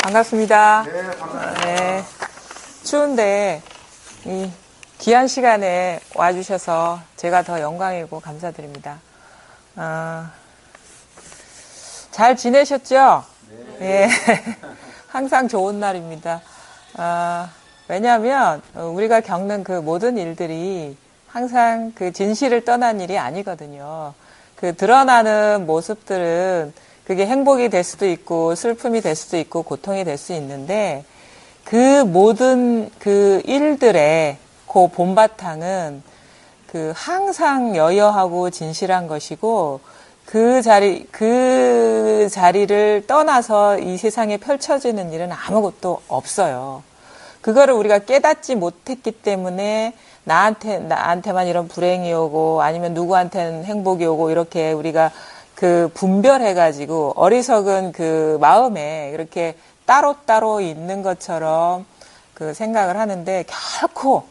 반갑습니다. 네, 반갑습니다. 네, 추운데 이 귀한 시간에 와주셔서 제가 더 영광이고 감사드립니다. 잘 지내셨죠? 네. 항상 좋은 날입니다. 왜냐하면 우리가 겪는 그 모든 일들이 항상 그 진실을 떠난 일이 아니거든요. 그 드러나는 모습들은 그게 행복이 될 수도 있고 슬픔이 될 수도 있고 고통이 될 수 있는데 그 모든 그 일들의 그 본바탕은 그 항상 여여하고 진실한 것이고 그 자리를 떠나서 이 세상에 펼쳐지는 일은 아무것도 없어요. 그거를 우리가 깨닫지 못했기 때문에 나한테만 이런 불행이 오고 아니면 누구한테는 행복이 오고 이렇게 우리가 그 분별해가지고 어리석은 그 마음에 이렇게 따로따로 있는 것처럼 그 생각을 하는데 결코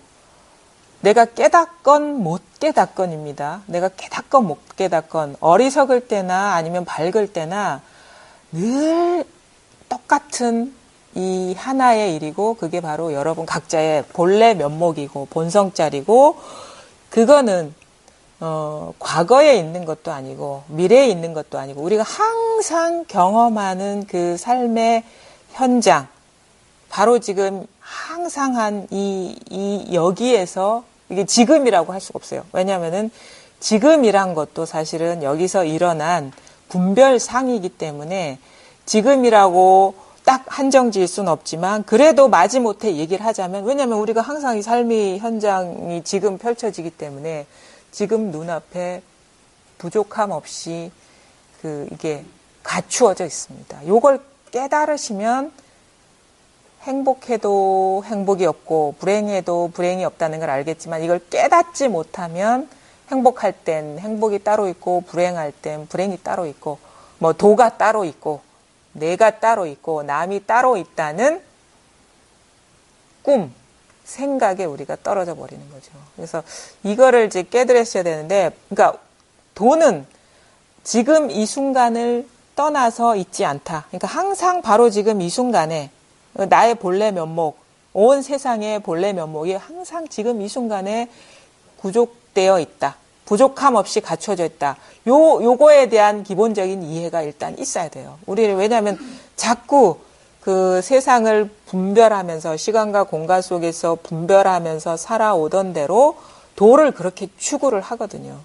내가 깨닫건 못 깨닫건입니다. 내가 깨닫건 못 깨닫건 어리석을 때나 아니면 밝을 때나 늘 똑같은 이 하나의 일이고 그게 바로 여러분 각자의 본래 면목이고 본성짜리고 그거는 과거에 있는 것도 아니고 미래에 있는 것도 아니고 우리가 항상 경험하는 그 삶의 현장 바로 지금 항상 한 이 여기에서 이게 지금이라고 할 수가 없어요. 왜냐하면은 지금이란 것도 사실은 여기서 일어난 분별상이기 때문에 지금이라고 딱 한정 지을 수는 없지만 그래도 마지못해 얘기를 하자면 왜냐하면 우리가 항상 이 삶의 현장이 지금 펼쳐지기 때문에 지금 눈앞에 부족함 없이 이게 갖추어져 있습니다. 요걸 깨달으시면 행복해도 행복이 없고 불행해도 불행이 없다는 걸 알겠지만 이걸 깨닫지 못하면 행복할 땐 행복이 따로 있고 불행할 땐 불행이 따로 있고 뭐 도가 따로 있고 내가 따로 있고 남이 따로 있다는 꿈, 생각에 우리가 떨어져 버리는 거죠. 그래서 이거를 이제 깨달으셔야 되는데 그러니까 도는 지금 이 순간을 떠나서 있지 않다. 그러니까 항상 바로 지금 이 순간에 나의 본래 면목, 온 세상의 본래 면목이 항상 지금 이 순간에 구족되어 있다. 부족함 없이 갖춰져 있다. 요거에 대한 기본적인 이해가 일단 있어야 돼요. 왜냐하면 자꾸 그 세상을 분별하면서 시간과 공간 속에서 분별하면서 살아오던 대로 도를 그렇게 추구를 하거든요.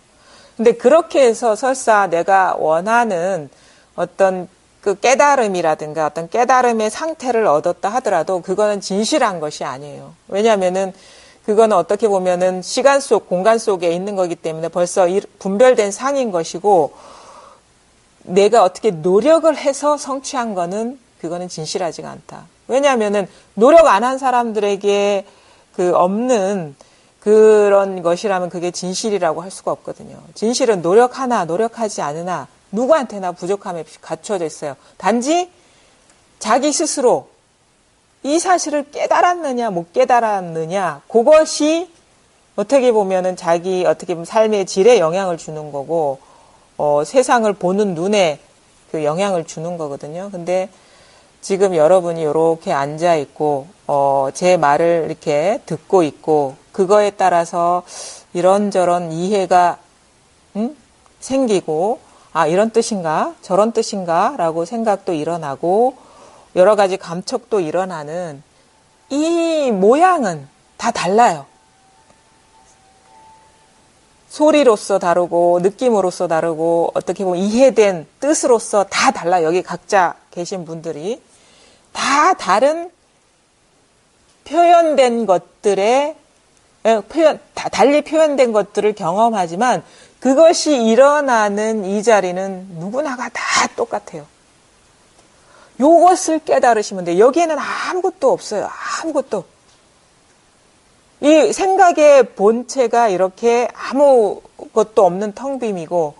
근데 그렇게 해서 설사 내가 원하는 어떤 그 깨달음이라든가 어떤 깨달음의 상태를 얻었다 하더라도 그거는 진실한 것이 아니에요. 왜냐하면은 그거는 어떻게 보면은 시간 속, 공간 속에 있는 거기 때문에 벌써 분별된 상인 것이고 내가 어떻게 노력을 해서 성취한 거는 그거는 진실하지가 않다. 왜냐하면은 노력 안 한 사람들에게 그 없는 그런 것이라면 그게 진실이라고 할 수가 없거든요. 진실은 노력하나 노력하지 않으나 누구한테나 부족함이 갖춰져 있어요. 단지 자기 스스로 이 사실을 깨달았느냐 못 깨달았느냐 그것이 어떻게 보면은 어떻게 보면 삶의 질에 영향을 주는 거고 세상을 보는 눈에 그 영향을 주는 거거든요. 근데 지금 여러분이 이렇게 앉아 있고 제 말을 이렇게 듣고 있고 그거에 따라서 이런저런 이해가 생기고 이런 뜻인가 저런 뜻인가 라고 생각도 일어나고 여러 가지 감촉도 일어나는 이 모양은 다 달라요. 소리로서 다르고 느낌으로서 다르고 어떻게 보면 이해된 뜻으로서 다 달라요. 여기 각자 계신 분들이 다 다른 표현된 것들의 달리 표현된 것들을 경험하지만 그것이 일어나는 이 자리는 누구나가 다 똑같아요. 요것을 깨달으시면 돼요. 여기에는 아무것도 없어요. 아무것도. 이 생각의 본체가 이렇게 아무것도 없는 텅빔이고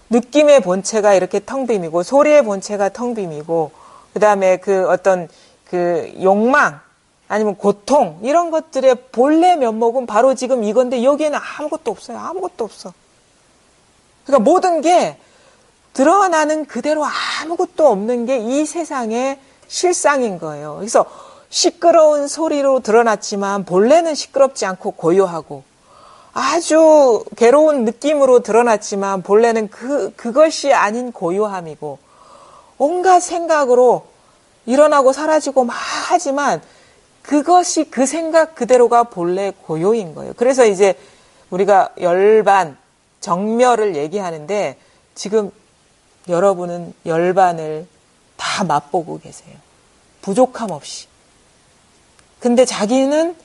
느낌의 본체가 이렇게 텅빔이고 소리의 본체가 텅빔이고 그다음에 그 어떤 그 욕망 아니면 고통 이런 것들의 본래 면목은 바로 지금 이건데 여기에는 아무것도 없어요. 아무것도 없어. 그러니까 모든 게 드러나는 그대로 아무것도 없는 게 이 세상의 실상인 거예요. 그래서 시끄러운 소리로 드러났지만 본래는 시끄럽지 않고 고요하고, 아주 괴로운 느낌으로 드러났지만 본래는 그것이 아닌 고요함이고, 온갖 생각으로 일어나고 사라지고 막 하지만 그것이 그 생각 그대로가 본래 고요인 거예요. 그래서 이제 우리가 열반, 정멸을 얘기하는데 지금 여러분은 열반을 다 맛보고 계세요. 부족함 없이. 근데 자기는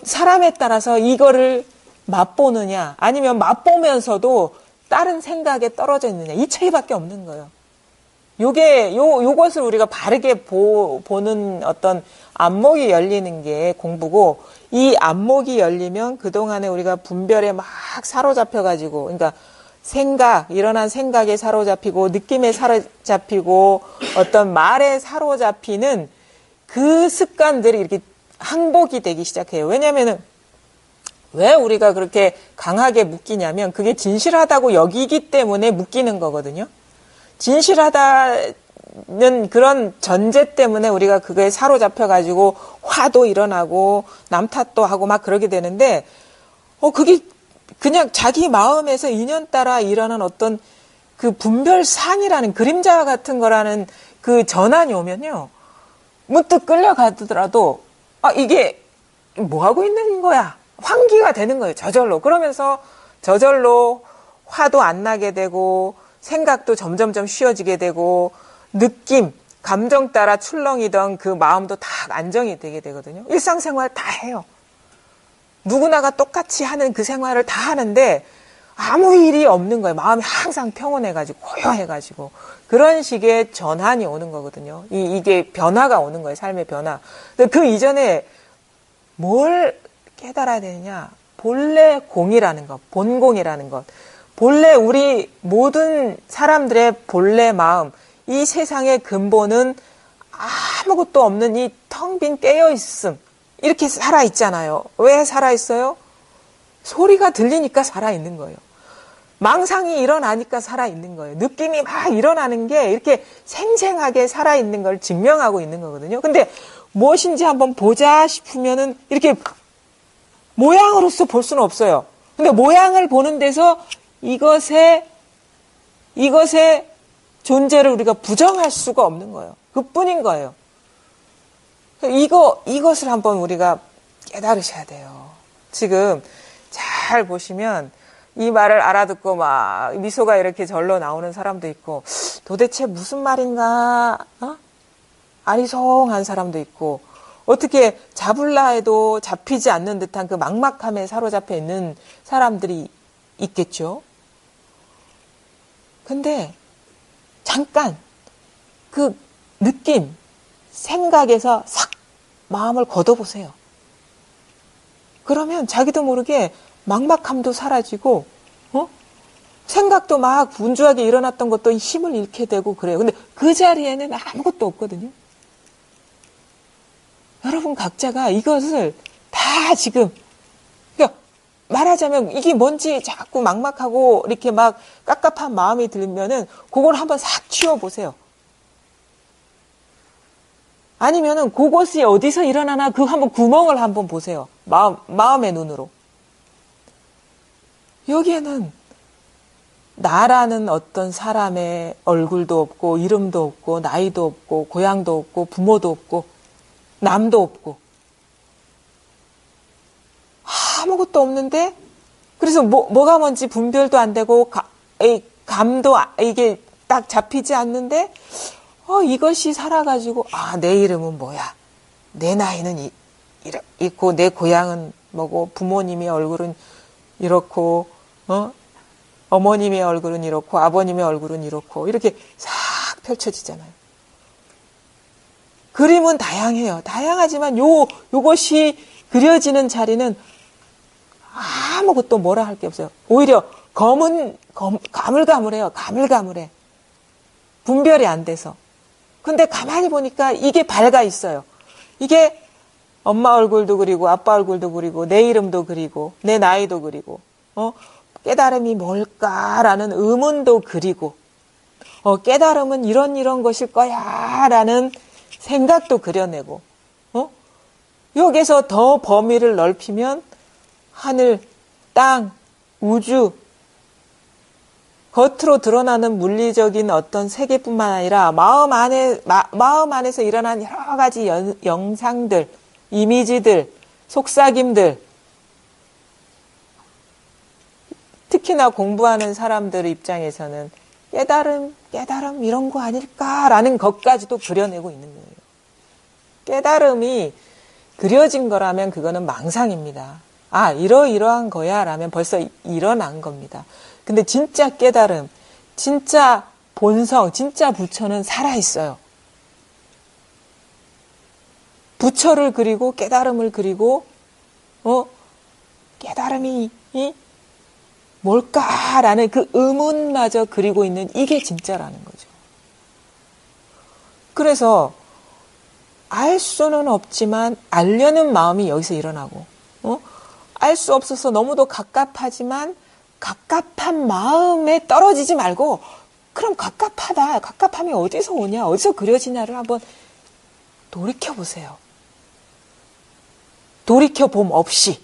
사람에 따라서 이거를 맛보느냐 아니면 맛보면서도 다른 생각에 떨어져 있느냐 이 차이밖에 없는 거예요. 요것을 우리가 바르게 보는 어떤 안목이 열리는 게 공부고, 이 안목이 열리면 그동안에 우리가 분별에 막 사로잡혀가지고, 그러니까 일어난 생각에 사로잡히고, 느낌에 사로잡히고, 어떤 말에 사로잡히는 그 습관들이 이렇게 항복이 되기 시작해요. 왜냐면은, 왜 우리가 그렇게 강하게 묶이냐면, 그게 진실하다고 여기기 때문에 묶이는 거거든요. 진실하다는 그런 전제 때문에 우리가 그거에 사로잡혀가지고 화도 일어나고 남 탓도 하고 막 그러게 되는데, 그게 그냥 자기 마음에서 인연 따라 일어난 어떤 그 분별상이라는 그림자 같은 거라는 그 전환이 오면요. 문득 끌려가더라도, 이게 뭐 하고 있는 거야? 환기가 되는 거예요. 저절로. 그러면서 저절로 화도 안 나게 되고, 생각도 점점점 쉬워지게 되고, 느낌, 감정 따라 출렁이던 그 마음도 다 안정이 되게 되거든요. 일상생활 다 해요. 누구나가 똑같이 하는 그 생활을 다 하는데 아무 일이 없는 거예요. 마음이 항상 평온해가지고 고요해가지고 그런 식의 전환이 오는 거거든요. 이게 변화가 오는 거예요. 삶의 변화. 근데 그 이전에 뭘 깨달아야 되느냐? 본래 공이라는 것, 본공이라는 것. 본래 우리 모든 사람들의 본래 마음, 이 세상의 근본은 아무것도 없는 이 텅 빈 깨어있음. 이렇게 살아있잖아요. 왜 살아있어요? 소리가 들리니까 살아있는 거예요. 망상이 일어나니까 살아있는 거예요. 느낌이 막 일어나는 게 이렇게 생생하게 살아있는 걸 증명하고 있는 거거든요. 근데 무엇인지 한번 보자 싶으면은 이렇게 모양으로서 볼 수는 없어요. 근데 모양을 보는 데서 이것의 존재를 우리가 부정할 수가 없는 거예요. 그뿐인 거예요. 이것을 한번 우리가 깨달으셔야 돼요. 지금 잘 보시면 이 말을 알아듣고 막 미소가 이렇게 절로 나오는 사람도 있고, 도대체 무슨 말인가? 아리송한 사람도 있고, 어떻게 잡을라 해도 잡히지 않는 듯한 그 막막함에 사로잡혀 있는 사람들이 있겠죠. 근데 잠깐 그 느낌, 생각에서 싹 마음을 걷어보세요. 그러면 자기도 모르게 막막함도 사라지고, 생각도 막 분주하게 일어났던 것도 힘을 잃게 되고 그래요. 근데 그 자리에는 아무것도 없거든요. 여러분 각자가 이것을 다 지금, 그러니까 말하자면 이게 뭔지 자꾸 막막하고 이렇게 막 깝깝한 마음이 들면은 그걸 한번 싹 치워보세요. 아니면은 그것이 어디서 일어나나 그 한번 구멍을 한번 보세요. 마음의 눈으로. 여기에는 나라는 어떤 사람의 얼굴도 없고, 이름도 없고, 나이도 없고, 고향도 없고, 부모도 없고, 남도 없고, 아무것도 없는데, 그래서 뭐가 뭔지 분별도 안 되고, 감도 이게 딱 잡히지 않는데, 이것이 살아가지고, 내 이름은 뭐야? 내 나이는 있고, 내 고향은 뭐고, 부모님의 얼굴은 이렇고, 어머님의 얼굴은 이렇고, 아버님의 얼굴은 이렇고, 이렇게 싹 펼쳐지잖아요. 그림은 다양해요. 다양하지만 요것이 그려지는 자리는 아무것도 뭐라 할 게 없어요. 오히려 가물가물해요. 가물가물해. 분별이 안 돼서. 근데 가만히 보니까 이게 밝아 있어요. 이게 엄마 얼굴도 그리고 아빠 얼굴도 그리고 내 이름도 그리고 내 나이도 그리고 깨달음이 뭘까라는 의문도 그리고 깨달음은 이런 것일 거야 라는 생각도 그려내고 여기서 더 범위를 넓히면 하늘, 땅, 우주, 겉으로 드러나는 물리적인 어떤 세계뿐만 아니라 마음 안에서 일어난 여러 가지 영상들, 이미지들, 속삭임들, 특히나 공부하는 사람들 입장에서는 깨달음 이런 거 아닐까라는 것까지도 그려내고 있는 거예요. 깨달음이 그려진 거라면 그거는 망상입니다. 이러한 거야 라면 벌써 일어난 겁니다. 근데 진짜 깨달음, 진짜 본성, 진짜 부처는 살아있어요. 부처를 그리고 깨달음을 그리고 깨달음이 뭘까라는 그 의문마저 그리고 있는 이게 진짜라는 거죠. 그래서 알 수는 없지만 알려는 마음이 여기서 일어나고 알 수 없어서 너무도 갑갑하지만 갑갑한 마음에 떨어지지 말고 그럼 갑갑함이 어디서 오냐, 어디서 그려지냐를 한번 돌이켜보세요. 돌이켜봄 없이.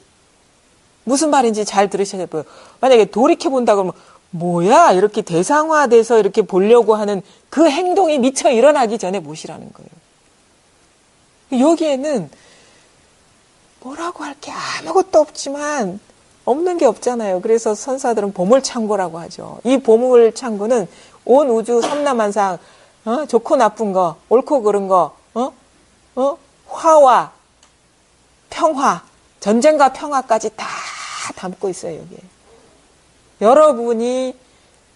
무슨 말인지 잘 들으셔야 돼요. 만약에 돌이켜본다 그러면 뭐야 이렇게 대상화돼서 이렇게 보려고 하는 그 행동이 미처 일어나기 전에 무엇이라는 거예요. 여기에는 뭐라고 할 게 아무것도 없지만 없는 게 없잖아요. 그래서 선사들은 보물창고라고 하죠. 이 보물창고는 온 우주 삼라만상 좋고 나쁜 거, 옳고 그른 거, 화와 평화, 전쟁과 평화까지 다 담고 있어요. 여기에. 여러분이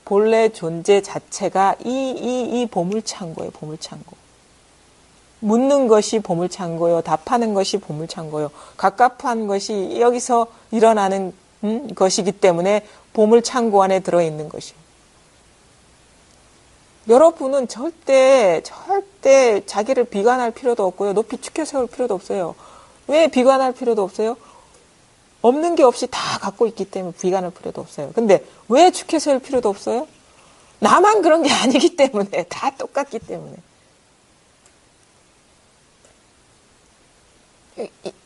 본래 존재 자체가 이 보물창고예요. 보물창고. 묻는 것이 보물창고요. 답하는 것이 보물창고요. 갑갑한 것이 여기서 일어나는 것이기 때문에 보물창고 안에 들어있는 것이요. 여러분은 절대 자기를 비관할 필요도 없고요. 높이 축혀 세울 필요도 없어요. 왜 비관할 필요도 없어요? 없는 게 없이 다 갖고 있기 때문에 비관할 필요도 없어요. 근데 왜 축혀 세울 필요도 없어요? 나만 그런 게 아니기 때문에, 다 똑같기 때문에.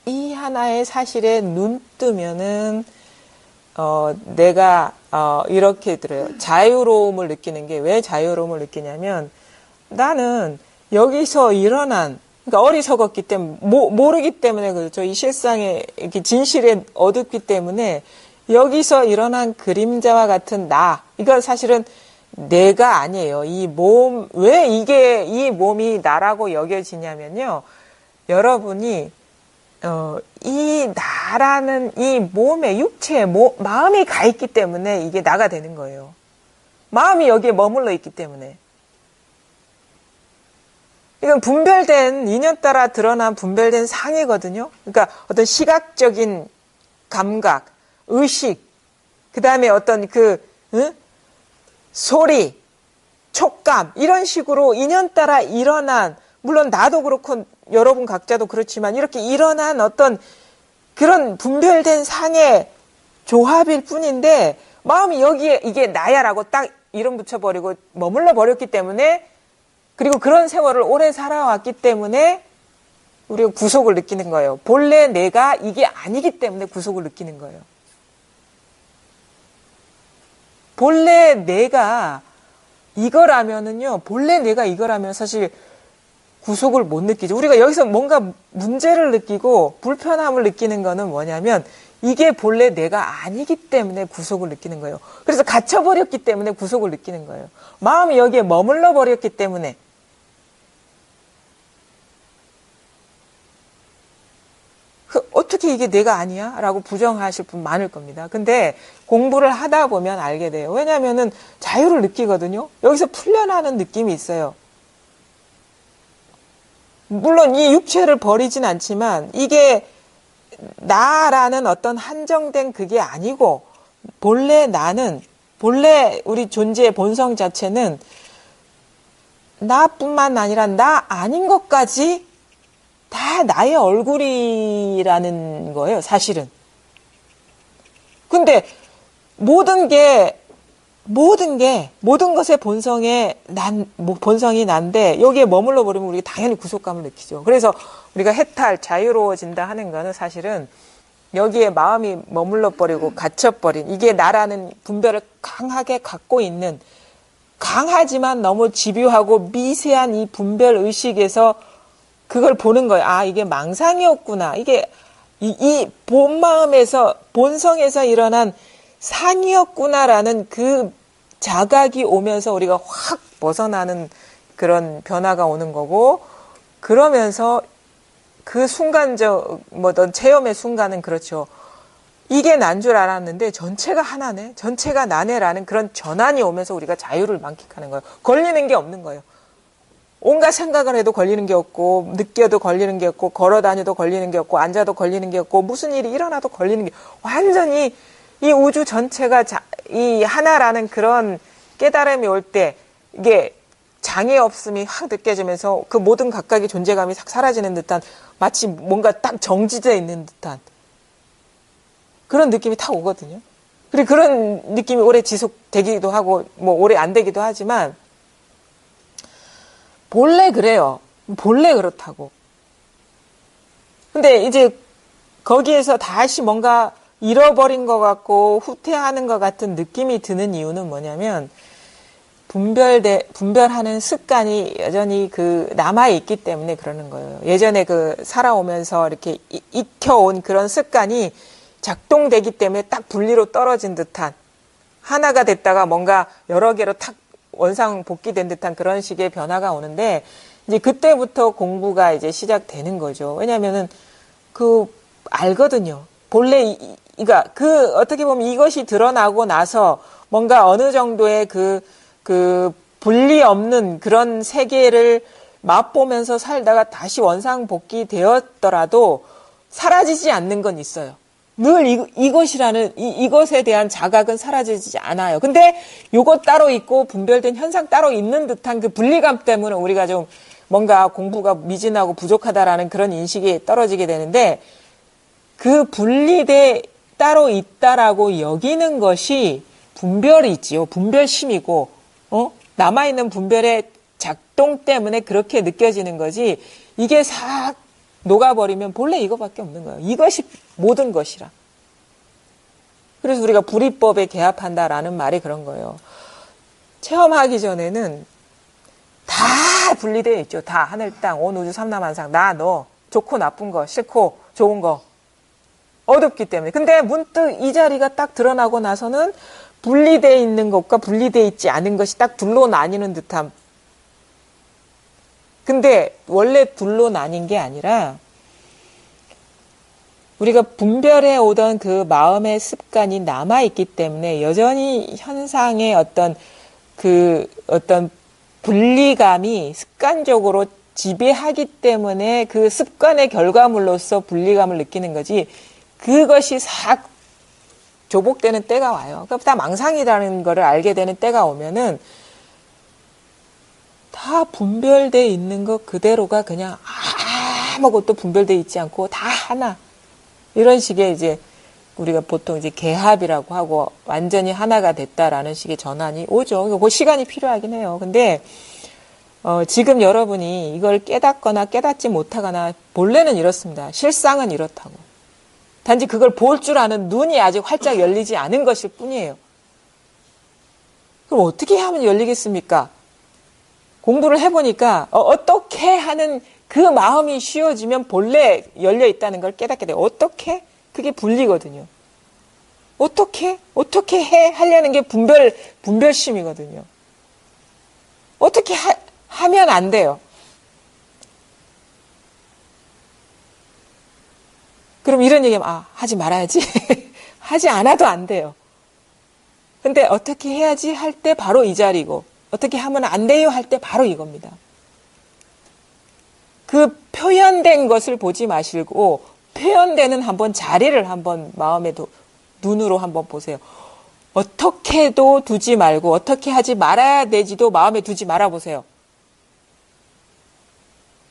이 하나의 사실에 눈 뜨면은 내가 이렇게 들어요. 자유로움을 느끼는 게, 왜 자유로움을 느끼냐면 나는 여기서 일어난, 그러니까 어리석었기 때문에 모르기 때문에 그렇죠. 이 실상의 이렇게 진실에 어둡기 때문에 여기서 일어난 그림자와 같은 나, 이건 사실은 내가 아니에요. 이 몸, 왜 이 몸이 나라고 여겨지냐면요. 여러분이 이 나라는 이 몸에, 육체에 마음이 가 있기 때문에 이게 나가 되는 거예요. 마음이 여기에 머물러 있기 때문에. 이건 분별된, 인연 따라 드러난 분별된 상이거든요. 그러니까 어떤 시각적인 감각, 의식, 그 다음에 어떤 소리, 촉감, 이런 식으로 인연 따라 일어난, 물론 나도 그렇고 여러분 각자도 그렇지만 이렇게 일어난 어떤 그런 분별된 상의 조합일 뿐인데 마음이 여기에 이게 나야라고 딱 이름 붙여버리고 머물러 버렸기 때문에, 그리고 그런 세월을 오래 살아왔기 때문에 우리가 구속을 느끼는 거예요. 본래 내가 이게 아니기 때문에 구속을 느끼는 거예요. 본래 내가 이거라면은요, 본래 내가 이거라면 사실 구속을 못 느끼죠. 우리가 여기서 뭔가 문제를 느끼고 불편함을 느끼는 거는 뭐냐면 이게 본래 내가 아니기 때문에 구속을 느끼는 거예요. 그래서 갇혀버렸기 때문에 구속을 느끼는 거예요. 마음이 여기에 머물러 버렸기 때문에. 어떻게 이게 내가 아니야? 라고 부정하실 분 많을 겁니다. 근데 공부를 하다 보면 알게 돼요. 왜냐하면은 자유를 느끼거든요. 여기서 풀려나는 느낌이 있어요. 물론 이 육체를 버리진 않지만 이게 나라는 어떤 한정된 그게 아니고, 본래 나는, 본래 우리 존재의 본성 자체는 나뿐만 아니라 나 아닌 것까지 다 나의 얼굴이라는 거예요, 사실은. 근데 모든 게 모든 것의 본성이 난데, 여기에 머물러 버리면 우리가 당연히 구속감을 느끼죠. 그래서 우리가 해탈, 자유로워진다 하는 거는 사실은 여기에 마음이 머물러 버리고 갇혀버린, 이게 나라는 분별을 강하게 갖고 있는, 강하지만 너무 집요하고 미세한 이 분별 의식에서 그걸 보는 거예요. 아, 이게 망상이었구나. 이게 이 본마음에서, 본성에서 일어난 상이었구나라는 그 자각이 오면서 우리가 확 벗어나는 그런 변화가 오는 거고, 그러면서 그 순간적, 어떤 체험의 순간은 그렇죠. 이게 난 줄 알았는데 전체가 하나네, 전체가 나네라는 그런 전환이 오면서 우리가 자유를 만끽하는 거예요. 걸리는 게 없는 거예요. 온갖 생각을 해도 걸리는 게 없고, 느껴도 걸리는 게 없고, 걸어 다녀도 걸리는 게 없고, 앉아도 걸리는 게 없고, 무슨 일이 일어나도 걸리는 게, 완전히 이 우주 전체가 이 하나라는 그런 깨달음이 올 때, 이게 장애 없음이 확 느껴지면서 그 모든 각각의 존재감이 싹 사라지는 듯한, 마치 뭔가 딱 정지되어 있는 듯한 그런 느낌이 탁 오거든요. 그리고 그런 느낌이 오래 지속되기도 하고, 오래 안 되기도 하지만, 본래 그래요. 본래 그렇다고. 근데 이제 거기에서 다시 뭔가 잃어버린 것 같고 후퇴하는 것 같은 느낌이 드는 이유는 뭐냐면, 분별하는 습관이 여전히 남아있기 때문에 그러는 거예요. 예전에 살아오면서 이렇게 익혀온 그런 습관이 작동되기 때문에 딱 분리로 떨어진 듯한, 하나가 됐다가 뭔가 여러 개로 탁 원상 복귀된 듯한 그런 식의 변화가 오는데, 이제 그때부터 공부가 이제 시작되는 거죠. 왜냐면은 알거든요. 본래 그러니까 어떻게 보면 이것이 드러나고 나서 뭔가 어느 정도의 분리 없는 그런 세계를 맛보면서 살다가 다시 원상 복귀되었더라도 사라지지 않는 건 있어요. 늘 이것에 대한 자각은 사라지지 않아요. 근데 요것 따로 있고 분별된 현상 따로 있는 듯한 그 분리감 때문에 우리가 좀 뭔가 공부가 미진하고 부족하다라는 그런 인식이 떨어지게 되는데, 그 분리돼 따로 있다라고 여기는 것이 분별이지요. 분별심이고, 남아있는 분별의 작동 때문에 그렇게 느껴지는 거지, 이게 싹 녹아버리면 본래 이거밖에 없는 거예요. 이것이 모든 것이라. 그래서 우리가 불이법에 개합한다라는 말이 그런 거예요. 체험하기 전에는 다 분리되어 있죠. 다 하늘, 땅, 온 우주, 삼라만상, 나, 너, 좋고 나쁜 거, 싫고 좋은 거, 어둡기 때문에. 근데 문득 이 자리가 딱 드러나고 나서는 분리되어 있는 것과 분리되어 있지 않은 것이 딱 둘로 나뉘는 듯한. 근데 원래 둘로 나뉜 게 아니라, 우리가 분별해 오던 그 마음의 습관이 남아있기 때문에 여전히 현상의 어떤 분리감이 습관적으로 지배하기 때문에 그 습관의 결과물로서 분리감을 느끼는 거지, 그것이 싹 조복되는 때가 와요. 그러니까 다 망상이라는 거를 알게 되는 때가 오면은 다 분별되어 있는 것 그대로가 그냥 아무것도 분별되어 있지 않고 다 하나. 이런 식의 이제 우리가 보통 이제 개합이라고 하고 완전히 하나가 됐다라는 식의 전환이 오죠. 그 시간이 필요하긴 해요. 근데 지금 여러분이 이걸 깨닫거나 깨닫지 못하거나, 본래는 이렇습니다. 실상은 이렇다고. 단지 그걸 볼 줄 아는 눈이 아직 활짝 열리지 않은 것일 뿐이에요. 그럼 어떻게 하면 열리겠습니까? 공부를 해보니까 어떻게 하는 그 마음이 쉬워지면 본래 열려 있다는 걸 깨닫게 돼요. 어떻게? 그게 분리거든요. 어떻게 하려는 게 분별심이거든요. 어떻게 하면 안 돼요. 그럼 이런 얘기하면, 하지 말아야지. 하지 않아도 안 돼요. 근데 어떻게 해야지 할 때 바로 이 자리고, 어떻게 하면 안 돼요 할 때 바로 이겁니다. 그 표현된 것을 보지 마시고, 표현되는 한번 자리를 한번 마음에도, 눈으로 한번 보세요. 어떻게도 두지 말고, 어떻게 하지 말아야 되지도 마음에 두지 말아 보세요.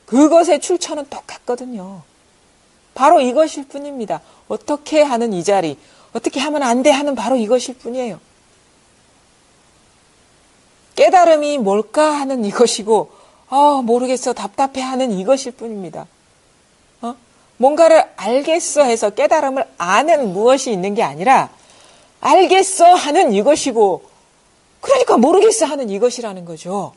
그것의 출처는 똑같거든요. 바로 이것일 뿐입니다. 어떻게 하는 이 자리, 어떻게 하면 안 돼 하는 바로 이것일 뿐이에요. 깨달음이 뭘까 하는 이것이고, 모르겠어, 답답해 하는 이것일 뿐입니다. 뭔가를 알겠어 해서 깨달음을 아는 무엇이 있는 게 아니라, 알겠어 하는 이것이고, 그러니까 모르겠어 하는 이것이라는 거죠.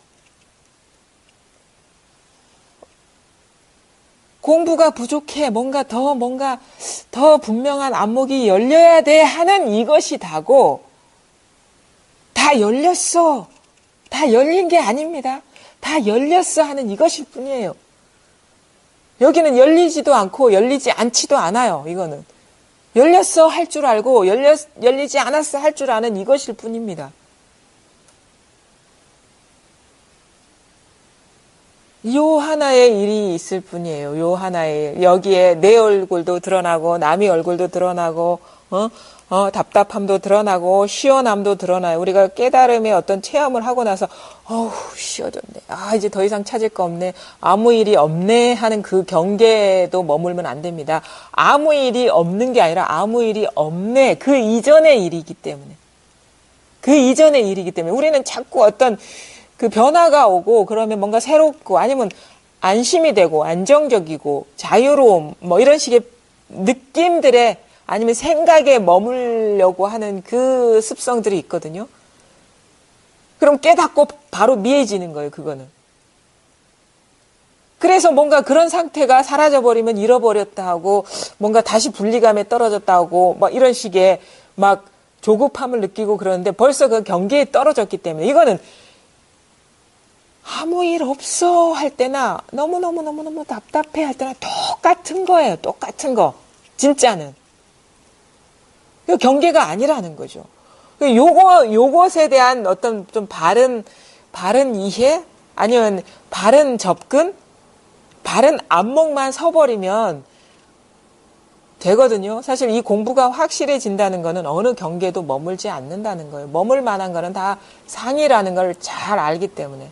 공부가 부족해, 뭔가 더 분명한 안목이 열려야 돼 하는 이것이 다고, 다 열렸어. 다 열린 게 아닙니다. 다 열렸어 하는 이것일 뿐이에요. 여기는 열리지도 않고 열리지 않지도 않아요. 이거는. 열렸어 할 줄 알고 열리지 않았어 할 줄 아는 이것일 뿐입니다. 요 하나의 일이 있을 뿐이에요. 요 하나의 일. 여기에 내 얼굴도 드러나고 남의 얼굴도 드러나고 답답함도 드러나고 시원함도 드러나요. 우리가 깨달음의 어떤 체험을 하고 나서 쉬워졌네. 이제 더 이상 찾을 거 없네. 아무 일이 없네 하는 그 경계도 머물면 안 됩니다. 아무 일이 없는 게 아니라 아무 일이 없네. 그 이전의 일이기 때문에. 우리는 자꾸 어떤 그 변화가 오고 그러면 뭔가 새롭고 아니면 안심이 되고 안정적이고 자유로움 뭐 이런 식의 느낌들의 아니면 생각에 머물려고 하는 그 습성들이 있거든요. 그럼 깨닫고 바로 미해지는 거예요, 그거는. 그래서 뭔가 그런 상태가 사라져버리면 잃어버렸다 하고 뭔가 다시 분리감에 떨어졌다 하고 막 이런 식의 막 조급함을 느끼고 그러는데 벌써 그 경계에 떨어졌기 때문에 이거는 아무 일 없어 할 때나 너무너무 답답해 할 때나 똑같은 거예요. 똑같은 거. 진짜는. 경계가 아니라는 거죠. 요것에 대한 어떤 좀 바른 이해? 아니면 바른 접근? 바른 안목만 서버리면 되거든요. 사실 이 공부가 확실해진다는 거는 어느 경계도 머물지 않는다는 거예요. 머물 만한 거는 다 상이라는 걸 잘 알기 때문에.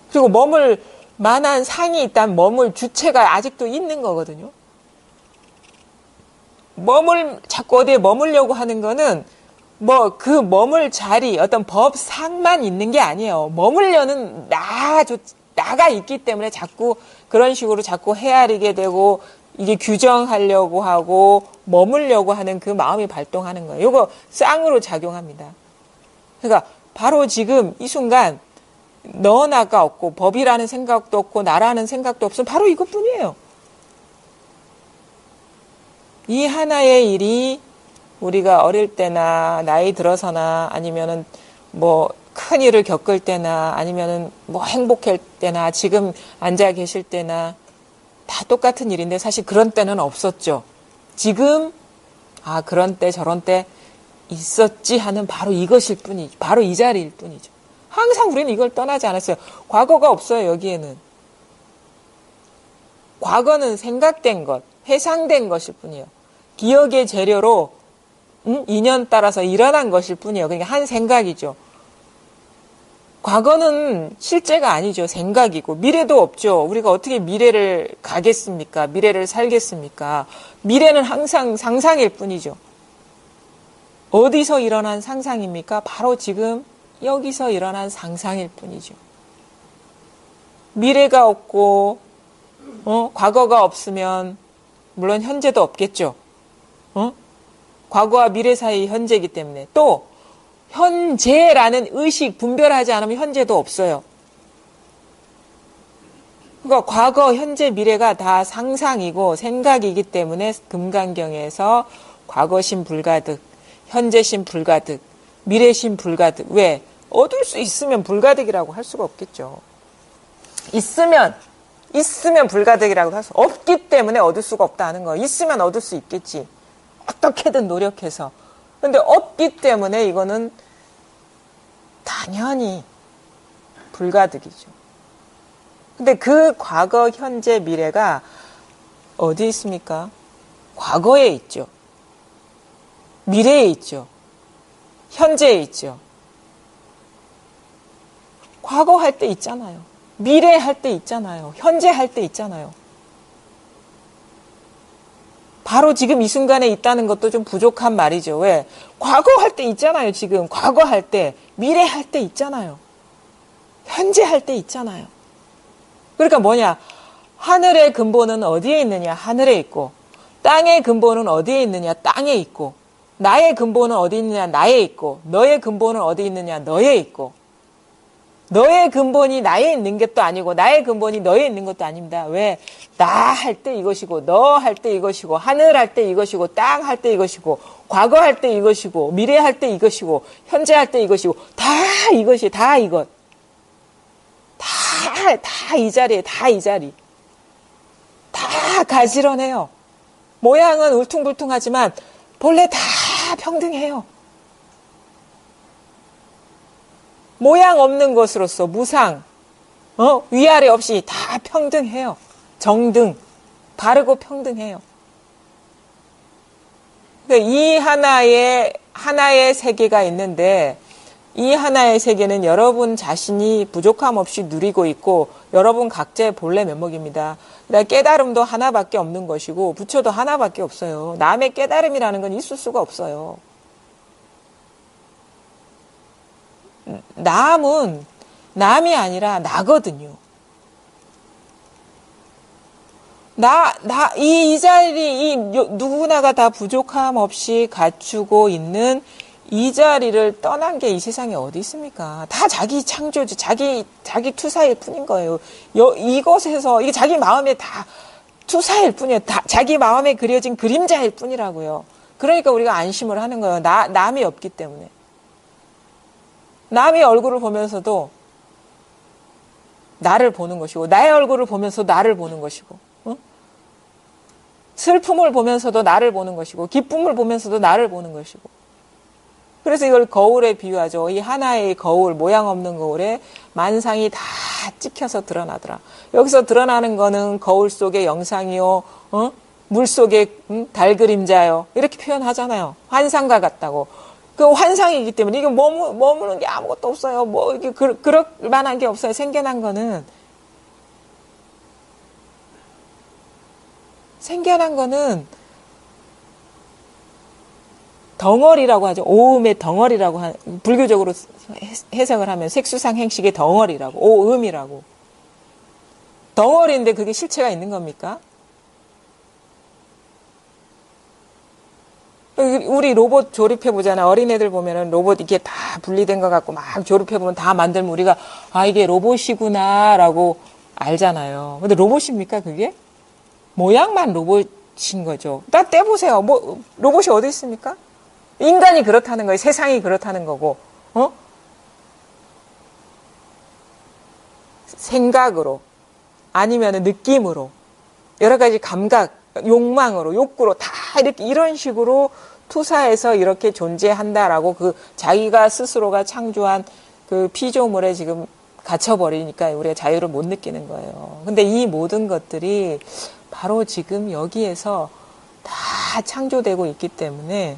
그리고 머물 만한 상이 있다면 머물 주체가 아직도 있는 거거든요. 자꾸 어디에 머물려고 하는 거는 그 머물 자리, 어떤 법상만 있는 게 아니에요. 머물려는 나가 있기 때문에 자꾸 그런 식으로 자꾸 헤아리게 되고 이게 규정하려고 하고 머물려고 하는 그 마음이 발동하는 거예요. 이거 쌍으로 작용합니다. 그러니까 바로 지금 이 순간 너 나가 없고 법이라는 생각도 없고 나라는 생각도 없으면 바로 이것뿐이에요. 이 하나의 일이 우리가 어릴 때나 나이 들어서나 아니면은 큰 일을 겪을 때나 아니면은 행복할 때나 지금 앉아 계실 때나 다 똑같은 일인데 사실 그런 때는 없었죠. 지금 그런 때 저런 때 있었지 하는 바로 이것일 뿐이죠. 바로 이 자리일 뿐이죠. 항상 우리는 이걸 떠나지 않았어요. 과거가 없어요. 여기에는. 과거는 생각된 것, 회상된 것일 뿐이에요. 기억의 재료로 인연 따라서 일어난 것일 뿐이에요. 그러니까 한 생각이죠. 과거는 실제가 아니죠. 생각이고 미래도 없죠. 우리가 어떻게 미래를 가겠습니까? 미래를 살겠습니까? 미래는 항상 상상일 뿐이죠. 어디서 일어난 상상입니까? 바로 지금 여기서 일어난 상상일 뿐이죠. 미래가 없고 과거가 없으면 물론 현재도 없겠죠. 과거와 미래 사이 현재이기 때문에 또 현재라는 의식 분별하지 않으면 현재도 없어요. 그러니까 과거, 현재, 미래가 다 상상이고 생각이기 때문에 금강경에서 과거심 불가득, 현재심 불가득, 미래심 불가득. 왜? 얻을 수 있으면 불가득이라고 할 수가 없겠죠. 있으면 불가득이라고 할 수 없기 때문에 얻을 수가 없다는 거예요. 있으면 얻을 수 있겠지. 어떻게든 노력해서. 근데 없기 때문에 이거는 당연히 불가득이죠. 근데 그 과거, 현재, 미래가 어디 있습니까? 과거에 있죠. 미래에 있죠. 현재에 있죠. 과거 할 때 있잖아요. 미래 할 때 있잖아요. 현재 할 때 있잖아요. 바로 지금 이 순간에 있다는 것도 좀 부족한 말이죠. 왜? 과거 할 때 있잖아요. 지금 과거 할 때, 미래 할 때 있잖아요. 현재할 때 있잖아요. 그러니까 뭐냐? 하늘의 근본은 어디에 있느냐? 하늘에 있고, 땅의 근본은 어디에 있느냐? 땅에 있고, 나의 근본은 어디 있느냐? 나에 있고, 너의 근본은 어디 있느냐? 너에 있고, 너의 근본이 나에 있는 것도 아니고, 나의 근본이 너에 있는 것도 아닙니다. 왜? 나 할 때 이것이고, 너 할 때 이것이고, 하늘 할 때 이것이고, 땅 할 때 이것이고, 과거 할 때 이것이고, 미래 할 때 이것이고, 현재 할 때 이것이고, 다 이것이, 다 이것. 다 이 자리에, 다 이 자리. 다 가지런해요. 모양은 울퉁불퉁하지만 본래 다 평등해요. 모양 없는 것으로서 무상, 위아래 없이 다 평등해요. 정등, 바르고 평등해요. 그러니까 이 하나의 세계가 있는데 이 하나의 세계는 여러분 자신이 부족함 없이 누리고 있고 여러분 각자의 본래 면목입니다. 그러니까 깨달음도 하나밖에 없는 것이고 부처도 하나밖에 없어요. 남의 깨달음이라는 건 있을 수가 없어요. 남은 남이 아니라 나거든요. 이 자리, 누구나가 다 부족함 없이 갖추고 있는 이 자리를 떠난 게 이 세상에 어디 있습니까? 다 자기 창조지, 자기 투사일 뿐인 거예요. 이곳에서, 이게 자기 마음에 다 투사일 뿐이에요. 다 자기 마음에 그려진 그림자일 뿐이라고요. 그러니까 우리가 안심을 하는 거예요. 남이 없기 때문에. 남의 얼굴을 보면서도 나를 보는 것이고, 나의 얼굴을 보면서 나를 보는 것이고, 슬픔을 보면서도 나를 보는 것이고, 기쁨을 보면서도 나를 보는 것이고. 그래서 이걸 거울에 비유하죠. 이 하나의 거울, 모양 없는 거울에 만상이 다 찍혀서 드러나더라. 여기서 드러나는 거는 거울 속의 영상이요, 물 속의 달 그림자요. 이렇게 표현하잖아요. 환상과 같다고. 그 환상이기 때문에 이게 머무는 게 아무것도 없어요. 뭐 이게 그럴 만한 게 없어요. 생겨난 거는 덩어리라고 하죠. 오음의 덩어리라고 불교적으로 해석을 하면 색수상 행식의 덩어리라고, 오음이라고. 덩어리인데 그게 실체가 있는 겁니까? 우리 로봇 조립해보잖아. 어린애들 보면은 로봇 이게 다 분리된 것 같고 막 조립해보면 다 만들면 우리가 이게 로봇이구나 라고 알잖아요. 근데 로봇입니까 그게? 모양만 로봇인 거죠. 다 떼보세요. 로봇이 어디 있습니까? 인간이 그렇다는 거예요. 세상이 그렇다는 거고, 생각으로, 아니면 느낌으로, 여러 가지 감각, 욕망으로, 욕구로 다 이렇게 이런 식으로 투사해서 이렇게 존재한다라고 자기가 스스로가 창조한 그 피조물에 지금 갇혀버리니까 우리가 자유를 못 느끼는 거예요. 근데 이 모든 것들이 바로 지금 여기에서 다 창조되고 있기 때문에,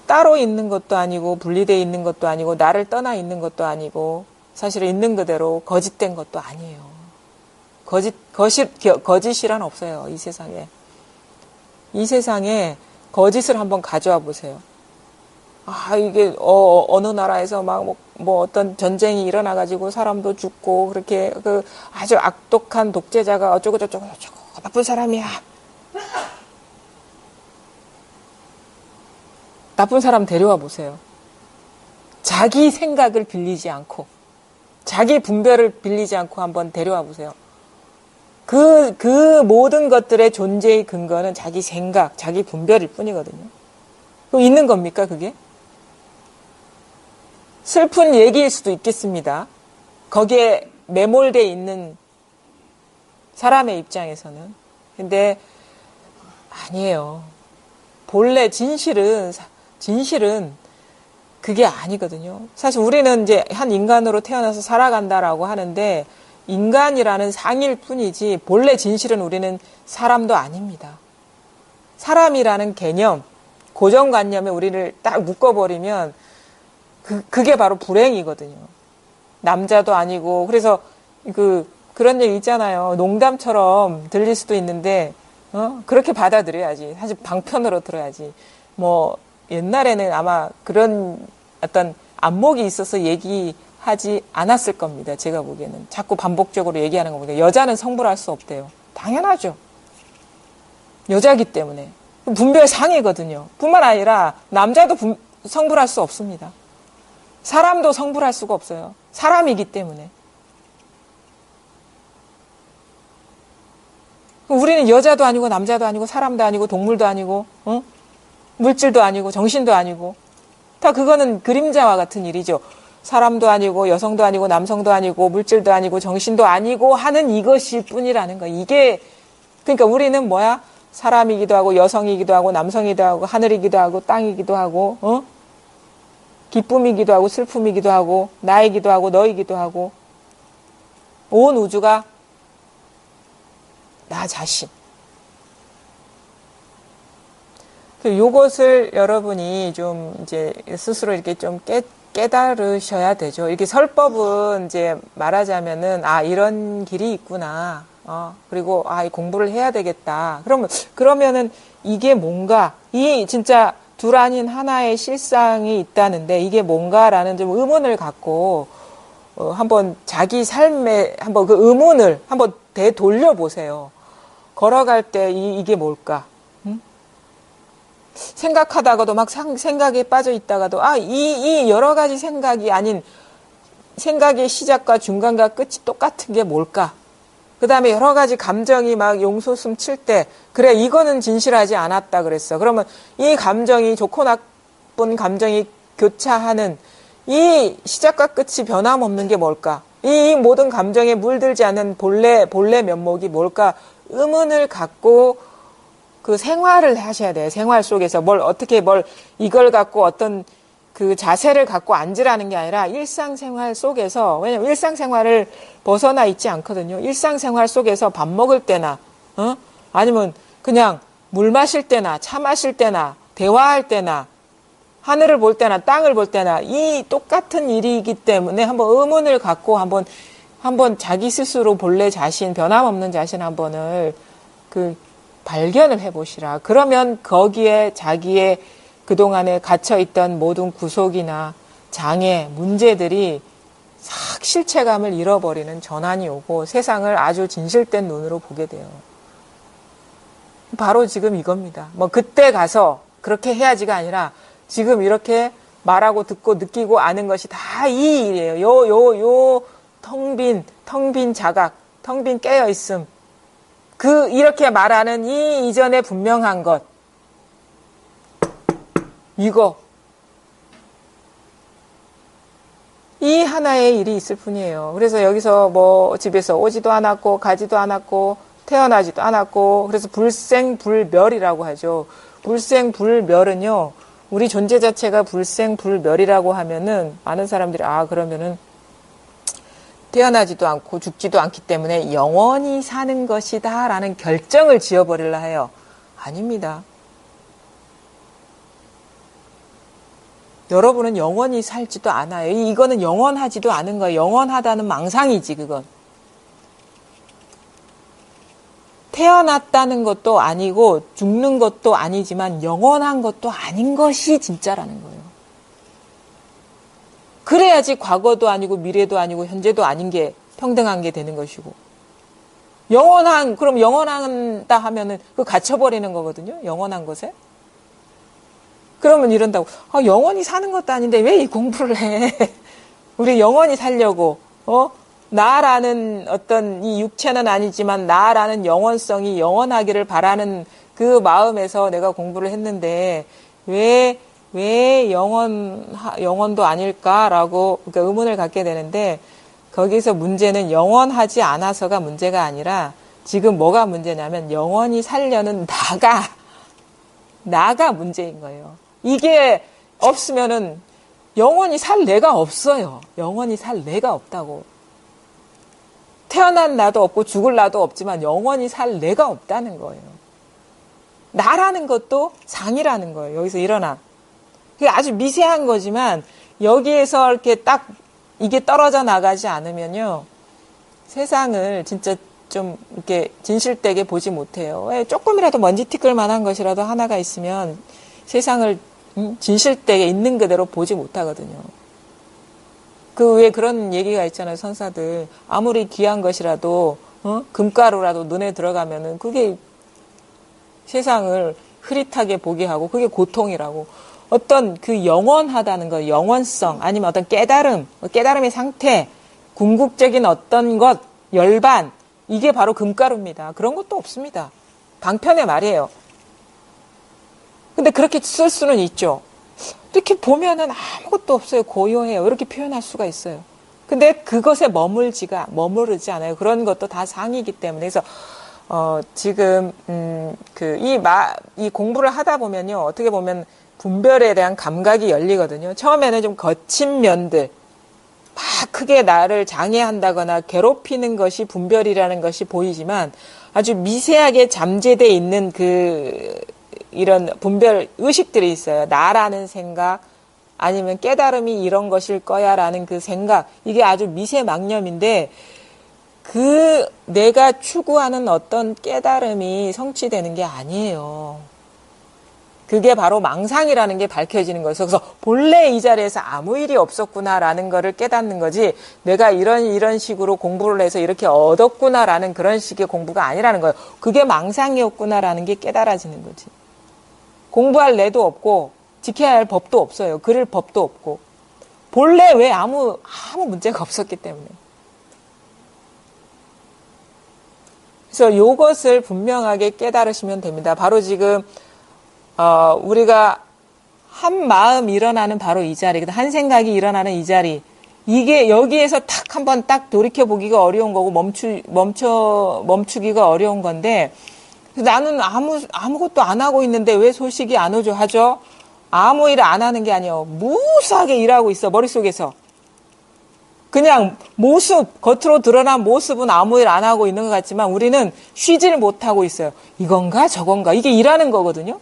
따로 있는 것도 아니고 분리되어 있는 것도 아니고 나를 떠나 있는 것도 아니고 사실은 있는 그대로 거짓된 것도 아니에요. 거짓이란 없어요. 이 세상에. 이 세상에 거짓을 한번 가져와 보세요. 이게 어느 나라에서 막 어떤 전쟁이 일어나가지고 사람도 죽고 그렇게 아주 악독한 독재자가 어쩌고 나쁜 사람이야. 나쁜 사람 데려와 보세요. 자기 생각을 빌리지 않고, 자기 분별을 빌리지 않고 한번 데려와 보세요. 그 모든 것들의 존재의 근거는 자기 생각, 자기 분별일 뿐이거든요. 그럼 있는 겁니까, 그게? 슬픈 얘기일 수도 있겠습니다. 거기에 매몰되어 있는 사람의 입장에서는. 근데 아니에요. 본래 진실은 그게 아니거든요. 사실 우리는 이제 한 인간으로 태어나서 살아간다라고 하는데 인간이라는 상일 뿐이지 본래 진실은 우리는 사람도 아닙니다. 사람이라는 개념, 고정관념에 우리를 딱 묶어버리면 그게 바로 불행이거든요. 남자도 아니고 그래서 그런 얘기 있잖아요. 농담처럼 들릴 수도 있는데 그렇게 받아들여야지. 사실 방편으로 들어야지. 옛날에는 아마 그런 어떤 안목이 있어서 얘기하지 않았을 겁니다. 제가 보기에는. 자꾸 반복적으로 얘기하는 겁니다. 여자는 성불할 수 없대요. 당연하죠. 여자기 때문에. 분별 상이거든요. 뿐만 아니라 남자도 성불할 수 없습니다. 사람도 성불할 수가 없어요. 사람이기 때문에. 우리는 여자도 아니고 남자도 아니고 사람도 아니고 동물도 아니고 물질도 아니고 정신도 아니고 다 그거는 그림자와 같은 일이죠. 사람도 아니고 여성도 아니고 남성도 아니고 물질도 아니고 정신도 아니고 하는 이것일 뿐이라는 거. 이게 그러니까 우리는 뭐야? 사람이기도 하고 여성이기도 하고 남성이기도 하고 하늘이기도 하고 땅이기도 하고 기쁨이기도 하고 슬픔이기도 하고 나이기도 하고 너이기도 하고 온 우주가 나 자신. 요것을 여러분이 좀 이제 스스로 이렇게 좀 깨달으셔야 되죠. 이렇게 설법은 이제 말하자면은 이런 길이 있구나. 그리고 이 공부를 해야 되겠다. 그러면은 이게 뭔가 이 진짜 둘 아닌 하나의 실상이 있다는데 이게 뭔가라는 좀 의문을 갖고 한번 자기 삶에 한번 그 의문을 한번 되돌려 보세요. 걸어갈 때 이게 뭘까? 생각하다가도 막 생각에 빠져 있다가도 이 여러 가지 생각이 아닌 생각의 시작과 중간과 끝이 똑같은 게 뭘까? 그 다음에 여러 가지 감정이 막 용솟음 칠 때 그래 이거는 진실하지 않았다 그랬어. 그러면 이 감정이 좋고 나쁜 감정이 교차하는 이 시작과 끝이 변함없는 게 뭘까? 이 모든 감정에 물들지 않는 본래 면목이 뭘까? 의문을 갖고 그 생활을 하셔야 돼요. 생활 속에서 이걸 갖고 어떤 그 자세를 갖고 앉으라는 게 아니라 일상생활 속에서, 왜냐면 일상생활을 벗어나 있지 않거든요. 일상생활 속에서 밥 먹을 때나, 아니면 그냥 물 마실 때나, 차 마실 때나, 대화할 때나, 하늘을 볼 때나, 땅을 볼 때나, 이 똑같은 일이기 때문에 한번 의문을 갖고 한번 자기 스스로 본래 자신, 변함없는 자신 한번을 발견을 해보시라. 그러면 거기에 자기의 그동안에 갇혀있던 모든 구속이나 장애, 문제들이 싹 실체감을 잃어버리는 전환이 오고 세상을 아주 진실된 눈으로 보게 돼요. 바로 지금 이겁니다. 그때 가서 그렇게 해야지가 아니라 지금 이렇게 말하고 듣고 느끼고 아는 것이 다 이 일이에요. 요 텅 빈 자각, 텅 빈 깨어있음. 이렇게 말하는 이 이전에 분명한 것. 이거. 이 하나의 일이 있을 뿐이에요. 그래서 여기서 집에서 오지도 않았고, 가지도 않았고, 태어나지도 않았고, 그래서 불생불멸이라고 하죠. 불생불멸은요, 우리 존재 자체가 불생불멸이라고 하면은, 많은 사람들이, 그러면은, 태어나지도 않고 죽지도 않기 때문에 영원히 사는 것이다 라는 결정을 지어버리려 해요. 아닙니다. 여러분은 영원히 살지도 않아요. 이거는 영원하지도 않은 거예요. 영원하다는 망상이지 그건. 태어났다는 것도 아니고 죽는 것도 아니지만 영원한 것도 아닌 것이 진짜라는 거예요. 그래야지 과거도 아니고 미래도 아니고 현재도 아닌 게 평등한 게 되는 것이고. 그럼 영원하다 하면은 갇혀버리는 거거든요. 영원한 것에. 그러면 이런다고. 영원히 사는 것도 아닌데 왜 이 공부를 해? 우리 영원히 살려고, 나라는 어떤 이 육체는 아니지만 나라는 영원성이 영원하기를 바라는 그 마음에서 내가 공부를 했는데 왜 영원도 아닐까라고 의문을 갖게 되는데 거기서 문제는 영원하지 않아서가 문제가 아니라 지금 뭐가 문제냐면 영원히 살려는 나가 문제인 거예요. 이게 없으면은 영원히 살 내가 없어요. 영원히 살 내가 없다고. 태어난 나도 없고 죽을 나도 없지만 영원히 살 내가 없다는 거예요. 나라는 것도 상이라는 거예요. 여기서 일어나. 그게 아주 미세한 거지만 여기에서 이렇게 딱 이게 떨어져 나가지 않으면요. 세상을 진짜 좀 이렇게 진실되게 보지 못해요. 조금이라도 먼지 티끌 만한 것이라도 하나가 있으면 세상을 진실되게 있는 그대로 보지 못하거든요. 그 왜 그런 얘기가 있잖아요. 선사들. 아무리 귀한 것이라도 금가루라도 눈에 들어가면은 그게 세상을 흐릿하게 보게 하고 그게 고통이라고. 어떤 그 영원하다는 거, 영원성, 아니면 어떤 깨달음, 깨달음의 상태, 궁극적인 어떤 것, 열반, 이게 바로 금가루입니다. 그런 것도 없습니다. 방편의 말이에요. 근데 그렇게 쓸 수는 있죠. 이렇게 보면은 아무것도 없어요. 고요해요. 이렇게 표현할 수가 있어요. 근데 그것에 머무르지 않아요. 그런 것도 다 상이기 때문에. 그래서, 지금, 이 공부를 하다 보면요. 어떻게 보면 분별에 대한 감각이 열리거든요. 처음에는 좀 거친 면들, 막 크게 나를 장애한다거나 괴롭히는 것이 분별이라는 것이 보이지만 아주 미세하게 잠재되어 있는 이런 분별 의식들이 있어요. 나라는 생각, 아니면 깨달음이 이런 것일 거야 라는 그 생각, 이게 아주 미세망념인데 내가 추구하는 어떤 깨달음이 성취되는 게 아니에요. 그게 바로 망상이라는 게 밝혀지는 거예요. 그래서 본래 이 자리에서 아무 일이 없었구나라는 거를 깨닫는 거지, 내가 이런 식으로 공부를 해서 이렇게 얻었구나라는 그런 식의 공부가 아니라는 거예요. 그게 망상이었구나라는 게 깨달아지는 거지. 공부할 내도 없고 지켜야 할 법도 없어요. 그릴 법도 없고. 본래 왜 아무 문제가 없었기 때문에. 그래서 이것을 분명하게 깨달으시면 됩니다. 바로 지금 우리가 한 마음 일어나는 바로 이 자리거든. 한 생각이 일어나는 이 자리. 이게 여기에서 탁 한번 딱 돌이켜 보기가 어려운 거고 멈추기가 어려운 건데, 나는 아무것도 안 하고 있는데 왜 소식이 안 오죠 하죠? 아무 일 안 하는 게 아니에요. 무수하게 일하고 있어, 머릿속에서. 그냥 겉으로 드러난 모습은 아무 일 안 하고 있는 것 같지만 우리는 쉬지를 못하고 있어요. 이건가 저건가, 이게 일하는 거거든요.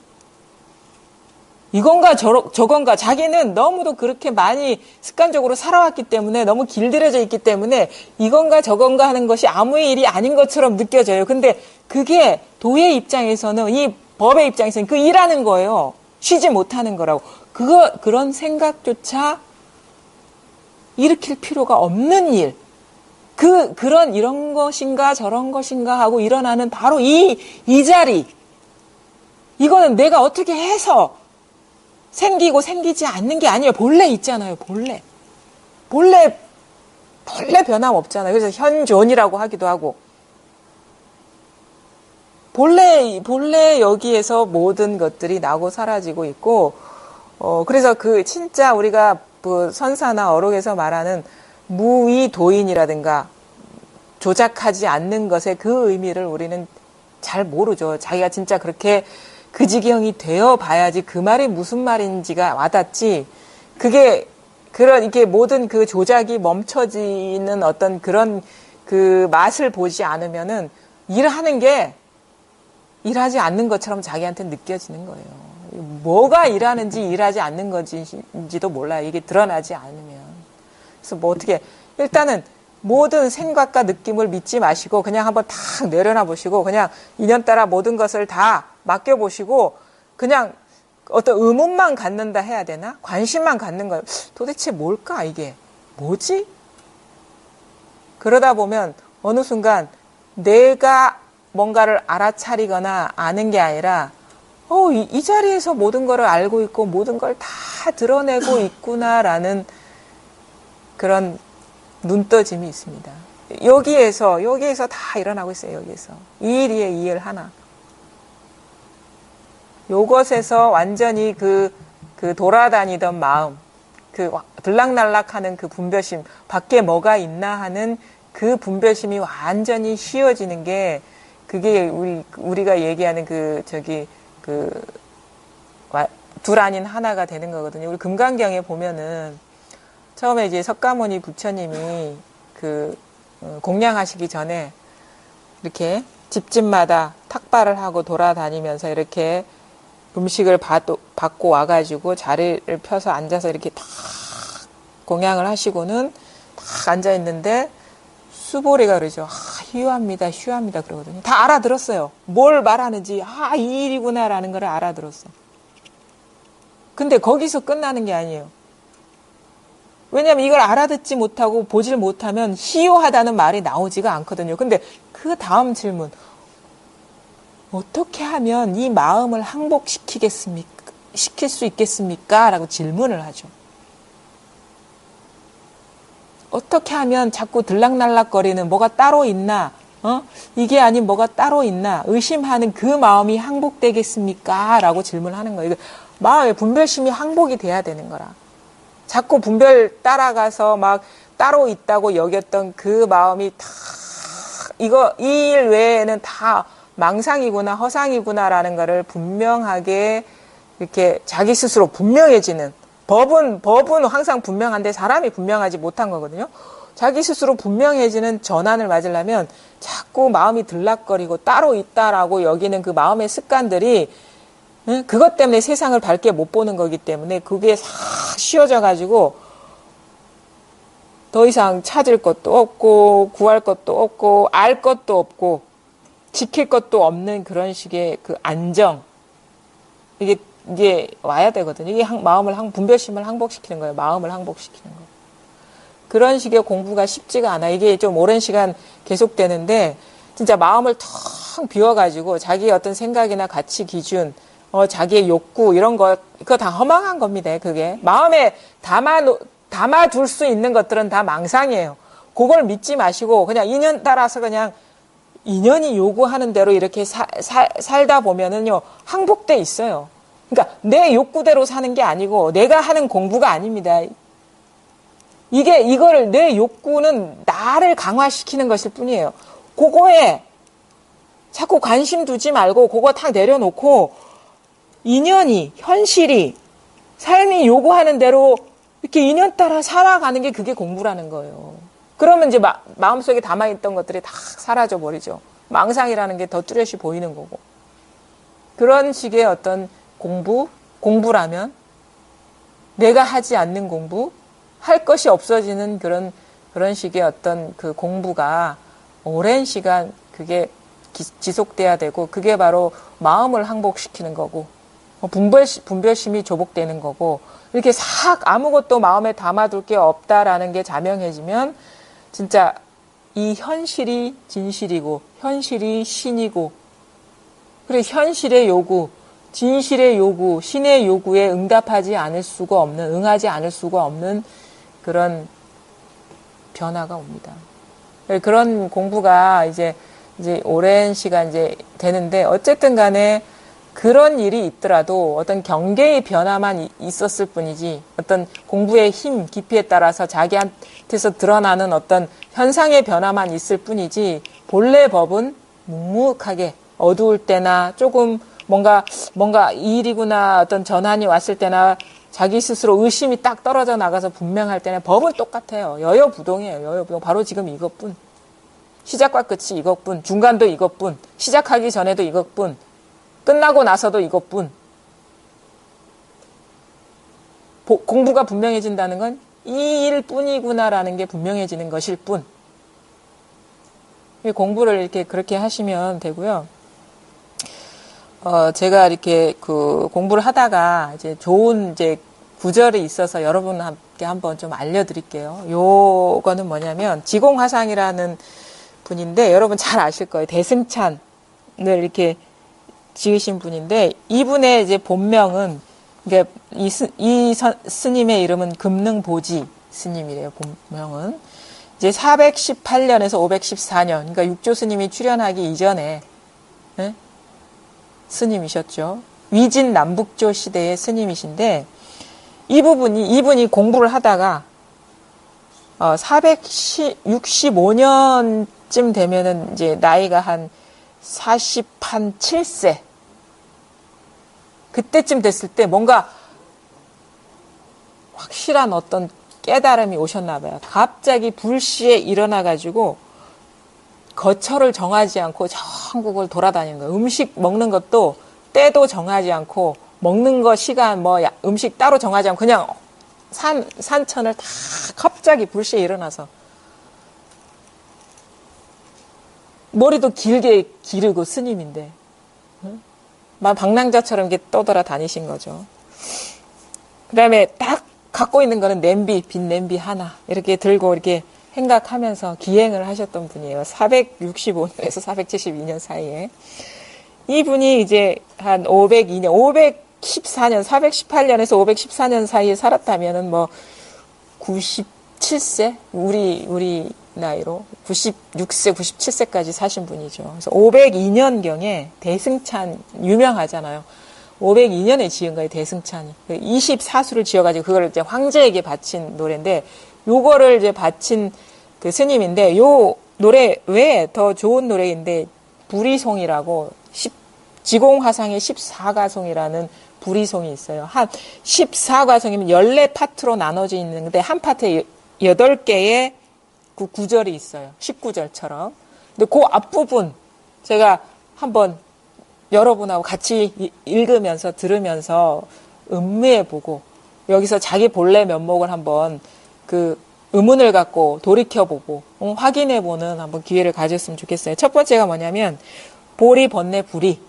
이건가 저건가. 자기는 너무도 그렇게 많이 습관적으로 살아왔기 때문에, 너무 길들여져 있기 때문에 이건가 저건가 하는 것이 아무 일이 아닌 것처럼 느껴져요. 근데 그게 도의 입장에서는, 이 법의 입장에서는 그 일하는 거예요. 쉬지 못하는 거라고. 그런 생각조차 일으킬 필요가 없는 일. 이런 것인가 저런 것인가 하고 일어나는 바로 이 자리. 이거는 내가 어떻게 해서 생기고 생기지 않는 게 아니에요. 본래 있잖아요. 본래 변함없잖아요. 그래서 현존이라고 하기도 하고. 본래 여기에서 모든 것들이 나고 사라지고 있고, 그래서 진짜 우리가 선사나 어록에서 말하는 무위도인이라든가 조작하지 않는 것의 그 의미를 우리는 잘 모르죠. 자기가 진짜 그렇게 그 지경이 되어 봐야지 그 말이 무슨 말인지가 와닿지. 이게 모든 그 조작이 멈춰지는 어떤 그런 그 맛을 보지 않으면은 일하지 않는 것처럼 자기한테 느껴지는 거예요. 뭐가 일하는지 일하지 않는 건지도 몰라요. 이게 드러나지 않으면. 그래서 일단은 모든 생각과 느낌을 믿지 마시고 그냥 한번 탁 내려놔 보시고, 그냥 인연따라 모든 것을 다 맡겨보시고, 그냥 어떤 의문만 갖는다 해야 되나? 관심만 갖는 거예요. 도대체 뭘까 이게? 뭐지? 그러다 보면 어느 순간 내가 뭔가를 알아차리거나 아는 게 아니라 이 자리에서 모든 거를 알고 있고 모든 걸 다 드러내고 있구나라는 그런 눈떠짐이 있습니다. 여기에서 다 일어나고 있어요. 여기에서 이 일이에요. 이 일 하나. 요것에서 완전히 그 돌아다니던 마음, 그 들락날락하는 그 분별심, 밖에 뭐가 있나 하는 그 분별심이 완전히 쉬워지는 게, 그게 우리가 얘기하는 둘 아닌 하나가 되는 거거든요. 우리 금강경에 보면은 처음에 이제 석가모니 부처님이 공양하시기 전에 이렇게 집집마다 탁발을 하고 돌아다니면서 이렇게 음식을 받고 와가지고 자리를 펴서 앉아서 이렇게 탁 공양을 하시고는 탁 앉아있는데 수보리가 그러죠. 휴합니다 그러거든요. 다 알아들었어요. 뭘 말하는지, 이 일이구나라는 걸 알아들었어. 근데 거기서 끝나는 게 아니에요. 왜냐하면 이걸 알아듣지 못하고 보질 못하면 희요하다는 말이 나오지가 않거든요. 근데 그 다음 질문, 어떻게 하면 이 마음을 시킬 수 있겠습니까? 라고 질문을 하죠. 어떻게 하면 자꾸 들락날락거리는 뭐가 따로 있나? 이게 아닌 뭐가 따로 있나? 의심하는 그 마음이 항복되겠습니까? 라고 질문하는 거예요. 마음의 분별심이 항복이 돼야 되는 거라. 자꾸 분별 따라가서 막 따로 있다고 여겼던 그 마음이 다 이 일 외에는 다 망상이구나, 허상이구나라는 거를 분명하게 이렇게 자기 스스로 분명해지는, 법은 항상 분명한데 사람이 분명하지 못한 거거든요. 자기 스스로 분명해지는 전환을 맞으려면 자꾸 마음이 들락거리고 따로 있다라고 여기는 그 마음의 습관들이, 그것 때문에 세상을 밝게 못 보는 거기 때문에 그게 싹 쉬어져 가지고 더 이상 찾을 것도 없고 구할 것도 없고 알 것도 없고 지킬 것도 없는 그런 식의 그 안정, 이게 와야 되거든요. 이게 분별심을 항복시키는 거예요. 마음을 항복시키는 거예요. 그런 식의 공부가 쉽지가 않아. 이게 좀 오랜 시간 계속되는데, 진짜 마음을 텅 비워가지고 자기의 어떤 생각이나 가치 기준, 자기의 욕구, 이런 거, 그거 다 허망한 겁니다. 그게. 마음에 담아둘 수 있는 것들은 다 망상이에요. 그걸 믿지 마시고, 그냥 인연 따라서 그냥 인연이 요구하는 대로 이렇게 살다 보면은요, 항복돼 있어요. 그러니까 내 욕구대로 사는 게 아니고 내가 하는 공부가 아닙니다. 이거를 내 욕구는 나를 강화시키는 것일 뿐이에요. 그거에 자꾸 관심 두지 말고 그거 다 내려놓고 인연이, 현실이, 삶이 요구하는 대로 이렇게 인연 따라 살아가는 게 그게 공부라는 거예요. 그러면 이제 마음속에 담아있던 것들이 다 사라져 버리죠. 망상이라는 게 더 뚜렷이 보이는 거고. 그런 식의 어떤 공부라면 내가 하지 않는 공부, 할 것이 없어지는 그런 식의 어떤 그 공부가 오랜 시간 그게 지속돼야 되고, 그게 바로 마음을 항복시키는 거고, 분별심이 조복되는 거고, 이렇게 싹 아무것도 마음에 담아둘 게 없다라는 게 자명해지면 진짜 이 현실이 진실이고 현실이 신이고, 그리고 현실의 요구, 진실의 요구, 신의 요구에 응하지 않을 수가 없는 그런 변화가 옵니다. 그런 공부가 이제 오랜 시간 이제 되는데, 어쨌든 간에 그런 일이 있더라도 어떤 경계의 변화만 있었을 뿐이지, 어떤 공부의 힘, 깊이에 따라서 자기한테서 드러나는 어떤 현상의 변화만 있을 뿐이지, 본래 법은 묵묵하게 어두울 때나 조금 뭔가 일이구나, 어떤 전환이 왔을 때나 자기 스스로 의심이 딱 떨어져 나가서 분명할 때는 법은 똑같아요. 여여부동이에요. 여여부동. 바로 지금 이것뿐. 시작과 끝이 이것뿐. 중간도 이것뿐. 시작하기 전에도 이것뿐. 끝나고 나서도 이것뿐. 공부가 분명해진다는 건 이 일뿐이구나라는 게 분명해지는 것일 뿐. 공부를 이렇게 그렇게 하시면 되고요. 제가 이렇게 그 공부를 하다가 이제 좋은 구절이 있어서 여러분께 한번 좀 알려드릴게요. 요거는 뭐냐면, 지공화상이라는 분인데 여러분 잘 아실 거예요. 대승찬을 이렇게 지으신 분인데, 이분의 이제 본명은, 이게 이 스님의 이름은 금능보지 스님이래요. 본명은 이제 418년에서 514년, 그러니까 육조 스님이 출연하기 이전에 스님이셨죠. 위진 남북조 시대의 스님이신데, 이분이 공부를 하다가 465년쯤 되면은 이제 나이가 한 47세, 그때쯤 됐을 때 뭔가 확실한 어떤 깨달음이 오셨나 봐요. 갑자기 불시에 일어나가지고 거처를 정하지 않고 전국을 돌아다니는 거예요. 음식 먹는 것도 때도 정하지 않고, 먹는 거 시간 음식 따로 정하지 않고 그냥 산천을 다 갑자기 불시에 일어나서 머리도 길게 기르고 스님인데 막 방랑자처럼 이렇게 떠돌아 다니신 거죠. 그 다음에 딱 갖고 있는 거는 냄비, 빈 냄비 하나 이렇게 들고 이렇게 행각하면서 기행을 하셨던 분이에요. 465년에서 472년 사이에. 이분이 이제 한 502년, 514년, 418년에서 514년 사이에 살았다면은 뭐 97세? 우리 나이로 96세, 97세까지 사신 분이죠. 그래서 502년경에 대승찬 유명하잖아요. 502년에 지은 거예요, 대승찬이. 24수를 지어가지고 그걸 이제 황제에게 바친 노래인데, 요거를 이제 바친 그 스님인데, 요 노래 외에 더 좋은 노래인데, 부리송이라고, 지공화상의 14가송이라는 부리송이 있어요. 한 14가송이면 14파트로 나눠져 있는데, 한 파트에 8개의 그 구절이 있어요. 19절처럼. 근데 그 앞부분, 제가 한번 여러분하고 같이 읽으면서 들으면서 음미해보고 여기서 자기 본래 면목을 한번 그 의문을 갖고 돌이켜보고 확인해보는 한번 기회를 가졌으면 좋겠어요. 첫 번째가 뭐냐면 보리, 번뇌, 불이.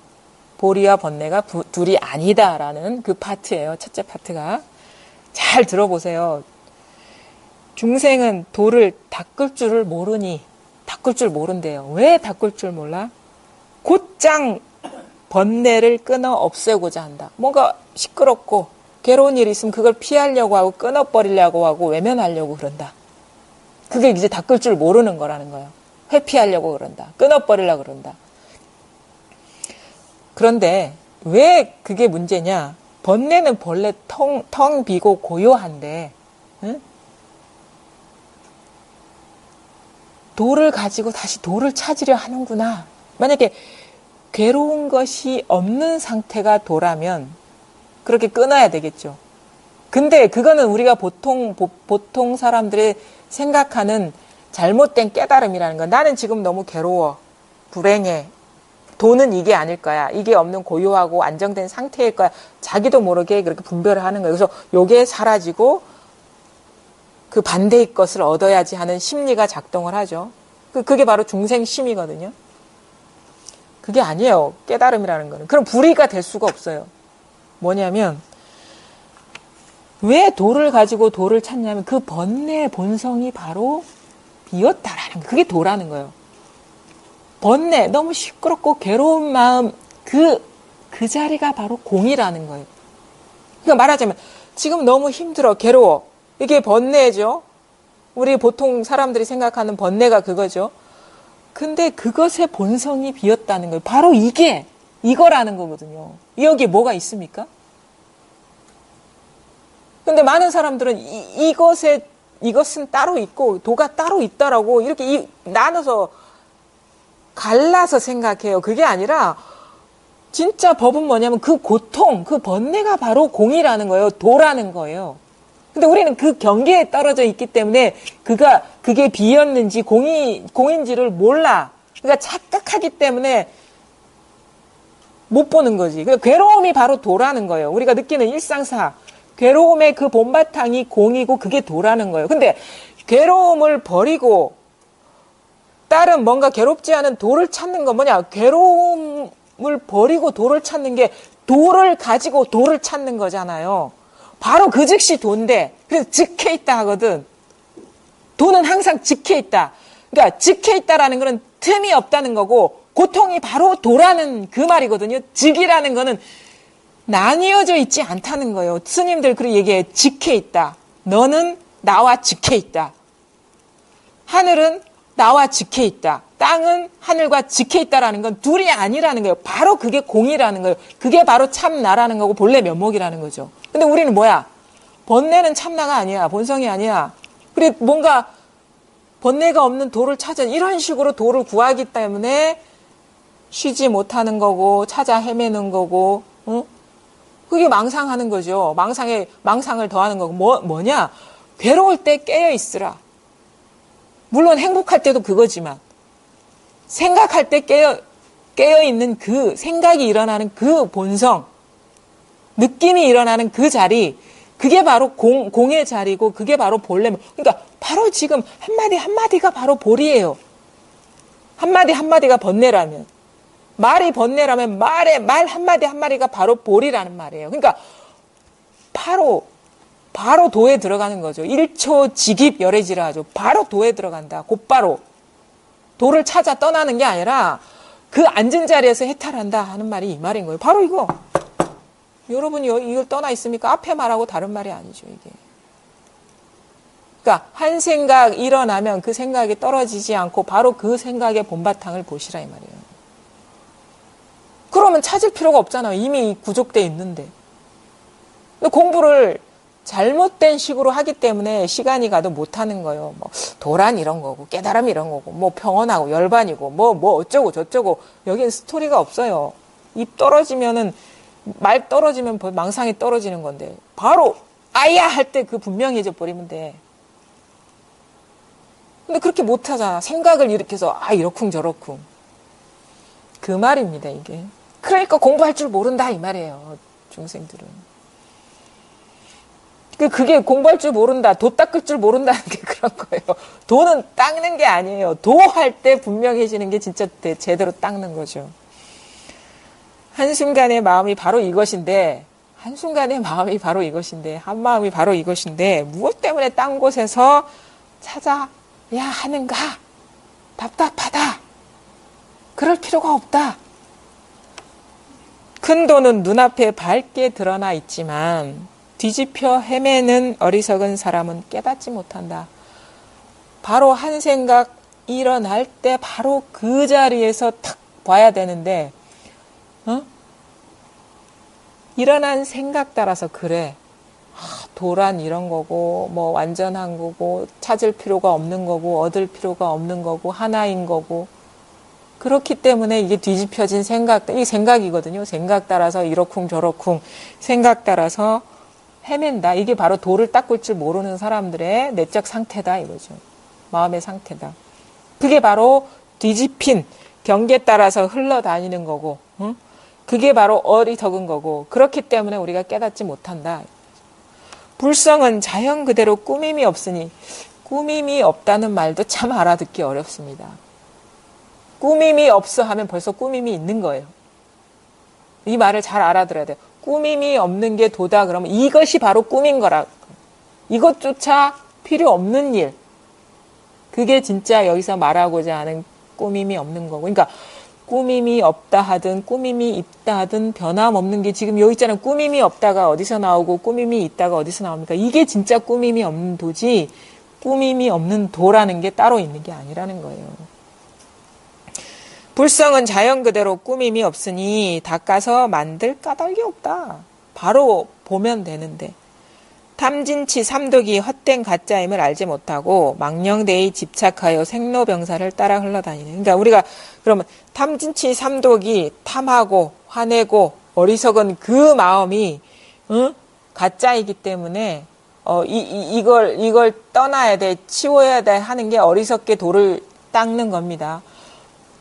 보리와 번뇌가 둘이 아니다라는 그 파트예요. 첫째 파트가. 잘 들어보세요. 중생은 돌을 닦을 줄을 모르니 닦을 줄 모른대요. 왜 닦을 줄 몰라? 곧장 번뇌를 끊어 없애고자 한다. 뭔가 시끄럽고 괴로운 일이 있으면 그걸 피하려고 하고 끊어버리려고 하고 외면하려고 그런다. 그게 이제 닦을 줄 모르는 거라는 거예요. 회피하려고 그런다. 끊어버리려고 그런다. 그런데 왜 그게 문제냐? 번뇌는 본래 텅 비고 고요한데 응? 돌을 가지고 다시 돌을 찾으려 하는구나. 만약에 괴로운 것이 없는 상태가 도라면 그렇게 끊어야 되겠죠. 근데 그거는 우리가 보통 사람들이 생각하는 잘못된 깨달음이라는 거. 나는 지금 너무 괴로워. 불행해. 도는 이게 아닐 거야. 이게 없는 고요하고 안정된 상태일 거야. 자기도 모르게 그렇게 분별을 하는 거예요. 그래서 요게 사라지고 그 반대의 것을 얻어야지 하는 심리가 작동을 하죠. 그게 바로 중생심이거든요. 그게 아니에요. 깨달음이라는 거는. 그럼 불의가 될 수가 없어요. 뭐냐면 왜 돌을 가지고 돌을 찾냐면 그 번뇌의 본성이 바로 비었다라는 거예요. 그게 도라는 거예요. 번뇌, 너무 시끄럽고 괴로운 마음 그 자리가 바로 공이라는 거예요. 그러니까 말하자면 지금 너무 힘들어, 괴로워. 이게 번뇌죠. 우리 보통 사람들이 생각하는 번뇌가 그거죠. 근데 그것의 본성이 비었다는 거예요. 바로 이거라는 거거든요. 여기에 뭐가 있습니까? 근데 많은 사람들은 이것은 따로 있고 도가 따로 있다라고 이렇게 나눠서 갈라서 생각해요. 그게 아니라 진짜 법은 뭐냐면 그 고통, 그 번뇌가 바로 공이라는 거예요. 도라는 거예요. 근데 우리는 그 경계에 떨어져 있기 때문에 그게 비였는지 공인지를 몰라. 그러니까 착각하기 때문에 못 보는 거지. 그러니까 괴로움이 바로 도라는 거예요. 우리가 느끼는 일상사. 괴로움의 그 본바탕이 공이고 그게 도라는 거예요. 근데 괴로움을 버리고 다른 뭔가 괴롭지 않은 도를 찾는 건 뭐냐? 괴로움을 버리고 도를 찾는 게 도를 가지고 도를 찾는 거잖아요. 바로 그 즉시 도인데, 그래서 직해있다 하거든. 도는 항상 직해있다. 그러니까 직해있다라는 거는 틈이 없다는 거고, 고통이 바로 도라는 그 말이거든요. 직이라는 거는 나뉘어져 있지 않다는 거예요. 스님들 그렇게 얘기해. 직해있다. 너는 나와 직해있다. 하늘은 나와 직해있다. 땅은 하늘과 직해있다라는 건 둘이 아니라는 거예요. 바로 그게 공이라는 거예요. 그게 바로 참나라는 거고 본래 면목이라는 거죠. 근데 우리는 뭐야? 번뇌는 참나가 아니야. 본성이 아니야. 그래 뭔가 번뇌가 없는 도를 찾아 이런 식으로 도를 구하기 때문에 쉬지 못하는 거고 찾아 헤매는 거고 그게 망상하는 거죠. 망상을 더하는 거고 뭐냐? 괴로울 때 깨어 있으라. 물론 행복할 때도 그거지만 생각할 때 깨어 있는 그 생각이 일어나는 그 본성, 느낌이 일어나는 그 자리, 그게 바로 공의 자리고 그게 바로 본래. 그러니까 바로 지금 한마디 한마디가 바로 볼이에요. 한마디 한마디가 번뇌라면, 말이 번뇌라면 말 한마디 한마디가 바로 볼이라는 말이에요. 그러니까 바로 바로 도에 들어가는 거죠. 1초 직입 열애지라 하죠. 바로 도에 들어간다. 곧바로. 도를 찾아 떠나는 게 아니라 그 앉은 자리에서 해탈한다 하는 말이 이 말인 거예요. 바로 이거. 여러분이 이걸 떠나 있습니까? 앞에 말하고 다른 말이 아니죠, 이게. 그러니까 한 생각 일어나면 그 생각이 떨어지지 않고 바로 그 생각의 본바탕을 보시라 이 말이에요. 그러면 찾을 필요가 없잖아요. 이미 구족돼 있는데. 공부를 잘못된 식으로 하기 때문에 시간이 가도 못하는 거예요. 뭐 도란 이런 거고 깨달음 이런 거고 뭐 평온하고 열반이고 뭐 어쩌고 저쩌고 여기는 스토리가 없어요. 입 떨어지면은 말 떨어지면 망상이 떨어지는 건데 바로 아야 할 때 그 분명해져 버리면 돼. 근데 그렇게 못하잖아. 생각을 일으켜서 이러쿵 저러쿵. 그 말입니다 이게. 그러니까 공부할 줄 모른다 이 말이에요. 중생들은. 그게 공부할 줄 모른다, 도 닦을 줄 모른다는 게 그런 거예요. 도는 닦는 게 아니에요. 도 할 때 분명해지는 게 진짜 제대로 닦는 거죠. 한순간의 마음이 바로 이것인데, 한순간의 마음이 바로 이것인데, 한마음이 바로 이것인데, 무엇 때문에 딴 곳에서 찾아야 하는가? 답답하다. 그럴 필요가 없다. 큰 도는 눈앞에 밝게 드러나 있지만, 뒤집혀 헤매는 어리석은 사람은 깨닫지 못한다. 바로 한 생각 일어날 때 바로 그 자리에서 탁 봐야 되는데 일어난 생각 따라서 그래. 도란 이런 거고 뭐 완전한 거고 찾을 필요가 없는 거고 얻을 필요가 없는 거고 하나인 거고 그렇기 때문에 이게 뒤집혀진 생각, 이게 생각이거든요. 생각 따라서 이러쿵 저러쿵 생각 따라서 헤맨다. 이게 바로 도를 닦을 줄 모르는 사람들의 내적 상태다 이거죠. 마음의 상태다. 그게 바로 뒤집힌 경계에 따라서 흘러다니는 거고 그게 바로 어리석은 거고 그렇기 때문에 우리가 깨닫지 못한다. 불성은 자연 그대로 꾸밈이 없으니 꾸밈이 없다는 말도 참 알아듣기 어렵습니다. 꾸밈이 없어 하면 벌써 꾸밈이 있는 거예요. 이 말을 잘 알아들어야 돼요. 꾸밈이 없는 게 도다 그러면 이것이 바로 꾸민 거라. 이것조차 필요 없는 일. 그게 진짜 여기서 말하고자 하는 꾸밈이 없는 거고. 그러니까 꾸밈이 없다 하든 꾸밈이 있다 하든 변함없는 게 지금 여기 있잖아요. 꾸밈이 없다가 어디서 나오고 꾸밈이 있다가 어디서 나옵니까? 이게 진짜 꾸밈이 없는 도지 꾸밈이 없는 도라는 게 따로 있는 게 아니라는 거예요. 불성은 자연 그대로 꾸밈이 없으니 닦아서 만들 까닭이 없다. 바로 보면 되는데 탐진치 삼독이 헛된 가짜임을 알지 못하고 망령대에 집착하여 생로병사를 따라 흘러다니는. 그러니까 우리가 그러면 탐진치 삼독이 탐하고 화내고 어리석은 그 마음이 가짜이기 때문에 이걸 떠나야 돼, 치워야 돼 하는 게 어리석게 도를 닦는 겁니다.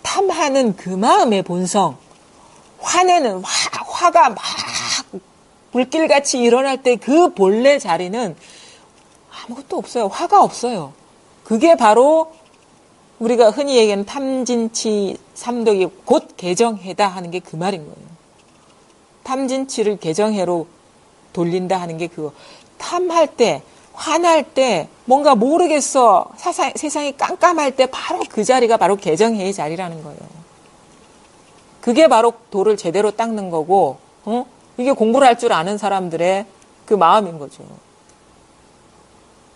탐하는 그 마음의 본성, 화내는 화가 막 불길같이 일어날 때 그 본래 자리는 아무것도 없어요. 화가 없어요. 그게 바로 우리가 흔히 얘기하는 탐진치 삼독이 곧 개정해다 하는 게 그 말인 거예요. 탐진치를 개정해로 돌린다 하는 게 그거. 탐할 때, 화날 때, 뭔가 모르겠어. 세상이 깜깜할 때 바로 그 자리가 바로 개정해의 자리라는 거예요. 그게 바로 도를 제대로 닦는 거고, 이게 공부를 할 줄 아는 사람들의 그 마음인 거죠.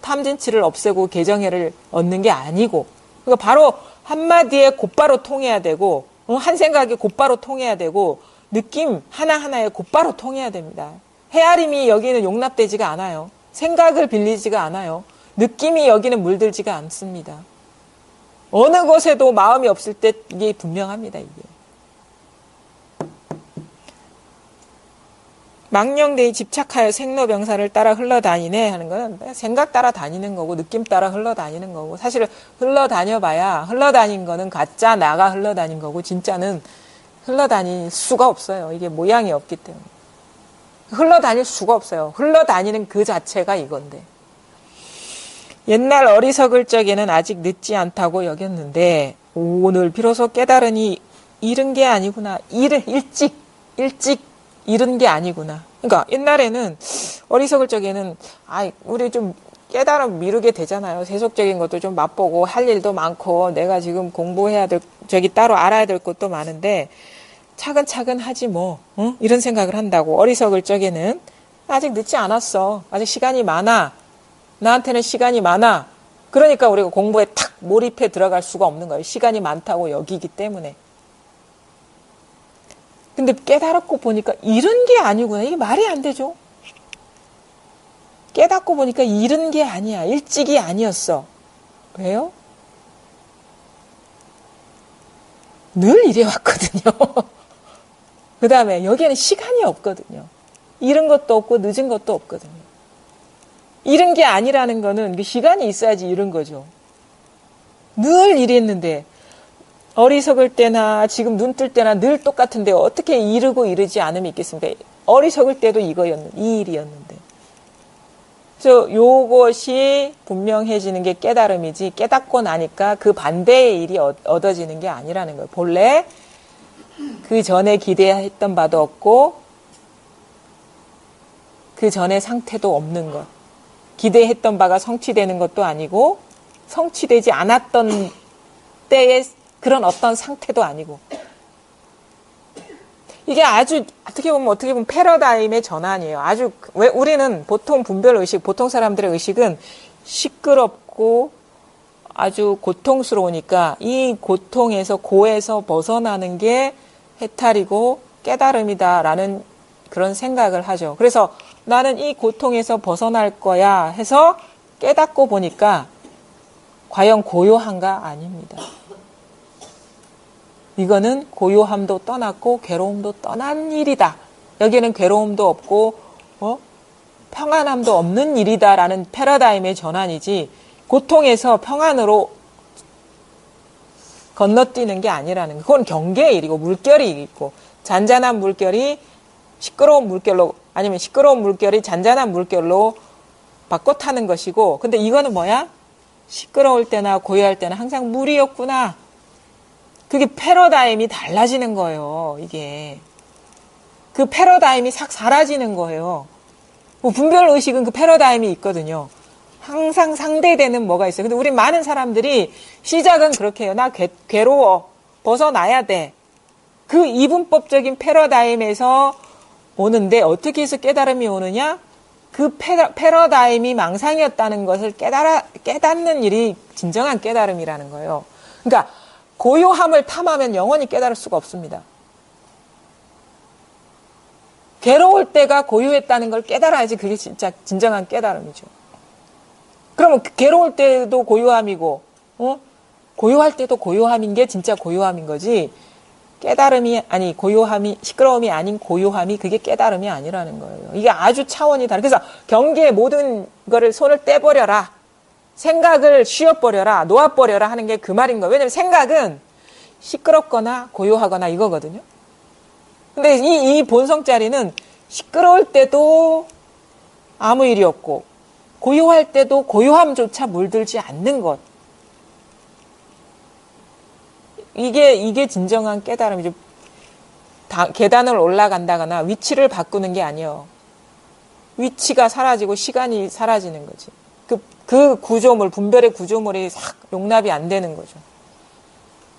탐진치를 없애고 개정해를 얻는 게 아니고, 그러니까 바로 한마디에 곧바로 통해야 되고, 한 생각에 곧바로 통해야 되고, 느낌 하나하나에 곧바로 통해야 됩니다. 헤아림이 여기는 용납되지가 않아요. 생각을 빌리지가 않아요. 느낌이 여기는 물들지가 않습니다. 어느 것에도 마음이 없을 때 이게 분명합니다. 이게. 망령대에 집착하여 생로병사를 따라 흘러다니네 하는 건 생각 따라 다니는 거고 느낌 따라 흘러다니는 거고 사실 흘러다녀봐야 흘러다닌 거는 가짜 나가 흘러다닌 거고 진짜는 흘러다닐 수가 없어요. 이게 모양이 없기 때문에. 흘러다닐 수가 없어요. 흘러다니는 그 자체가 이건데. 옛날 어리석을 적에는 아직 늦지 않다고 여겼는데 오늘 비로소 깨달으니 이른 게 아니구나. 일찍 이른 게 아니구나. 그러니까 옛날에는 어리석을 적에는, 우리 좀 깨달음 미루게 되잖아요. 세속적인 것도 좀 맛보고 할 일도 많고 내가 지금 공부해야 될, 따로 알아야 될 것도 많은데 차근차근 하지 뭐, 응? 이런 생각을 한다고. 어리석을 적에는 아직 늦지 않았어. 아직 시간이 많아. 나한테는 시간이 많아. 그러니까 우리가 공부에 탁 몰입해 들어갈 수가 없는 거예요. 시간이 많다고 여기기 때문에. 근데 깨달았고 보니까 이런 게 아니구나. 이게 말이 안 되죠. 깨닫고 보니까 이런 게 아니야. 일찍이 아니었어. 왜요? 늘 이래 왔거든요. 그 다음에 여기에는 시간이 없거든요. 이른 것도 없고 늦은 것도 없거든요. 이른 게 아니라는 거는 시간이 있어야지 이른 거죠. 늘 이랬는데 어리석을 때나 지금 눈 뜰 때나 늘 똑같은데 어떻게 이르고 이르지 않음이 있겠습니까? 어리석을 때도 이 일이었는데. 그래서 요것이 분명해지는 게 깨달음이지 깨닫고 나니까 그 반대의 일이 얻어지는 게 아니라는 거예요. 본래 그 전에 기대했던 바도 없고 그 전에 상태도 없는 것. 기대했던 바가 성취되는 것도 아니고 성취되지 않았던 때의 그런 어떤 상태도 아니고 이게 아주 어떻게 보면 패러다임의 전환이에요. 아주 왜 우리는 보통 분별 의식, 보통 사람들의 의식은 시끄럽고 아주 고통스러우니까 이 고통에서 고에서 벗어나는 게 해탈이고 깨달음이다라는 그런 생각을 하죠. 그래서 나는 이 고통에서 벗어날 거야 해서 깨닫고 보니까 과연 고요한가? 아닙니다. 이거는 고요함도 떠났고 괴로움도 떠난 일이다. 여기에는 괴로움도 없고 평안함도 없는 일이다라는 패러다임의 전환이지 고통에서 평안으로 건너뛰는 게 아니라는 거. 그건 경계의 일이고 물결이 있고 잔잔한 물결이 시끄러운 물결로 아니면 시끄러운 물결이 잔잔한 물결로 바꿔 타는 것이고 근데 이거는 뭐야? 시끄러울 때나 고요할 때는 항상 물이었구나. 그게 패러다임이 달라지는 거예요. 이게. 그 패러다임이 싹 사라지는 거예요. 분별의식은 그 패러다임이 있거든요. 항상 상대되는 뭐가 있어요. 근데 우리 많은 사람들이 시작은 그렇게 해요. 나 괴로워. 벗어나야 돼. 그 이분법적인 패러다임에서 오는데 어떻게 해서 깨달음이 오느냐? 그 패러다임이 망상이었다는 것을 깨닫는 일이 진정한 깨달음이라는 거예요. 그러니까 고요함을 탐하면 영원히 깨달을 수가 없습니다. 괴로울 때가 고요했다는 걸 깨달아야지 그게 진짜 진정한 깨달음이죠. 그러면 괴로울 때도 고요함이고 고요할 때도 고요함인 게 진짜 고요함인 거지 깨달음이 아니 고요함이 시끄러움이 아닌 고요함이 그게 깨달음이 아니라는 거예요. 이게 아주 차원이 다른. 그래서 경계의 모든 거를 손을 떼버려라. 생각을 쉬어버려라. 놓아버려라 하는 게 그 말인 거예요. 왜냐하면 생각은 시끄럽거나 고요하거나 이거거든요. 근데 이 본성짜리는 시끄러울 때도 아무 일이 없고 고요할 때도 고요함조차 물들지 않는 것. 이게 진정한 깨달음이죠. 계단을 올라간다거나 위치를 바꾸는 게 아니에요. 위치가 사라지고 시간이 사라지는 거지. 그 구조물, 분별의 구조물이 싹 용납이 안 되는 거죠.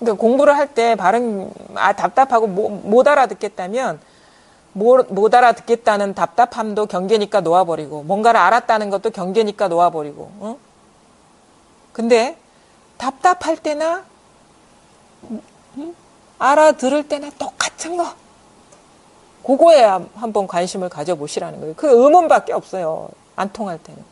그러니까 공부를 할 때 답답하고 못 알아듣겠다면 못 알아듣겠다는 답답함도 경계니까 놓아버리고 뭔가를 알았다는 것도 경계니까 놓아버리고 근데 답답할 때나 알아들을 때나 똑같은 거 그거에 한번 관심을 가져보시라는 거예요. 그 의문밖에 없어요. 안 통할 때는.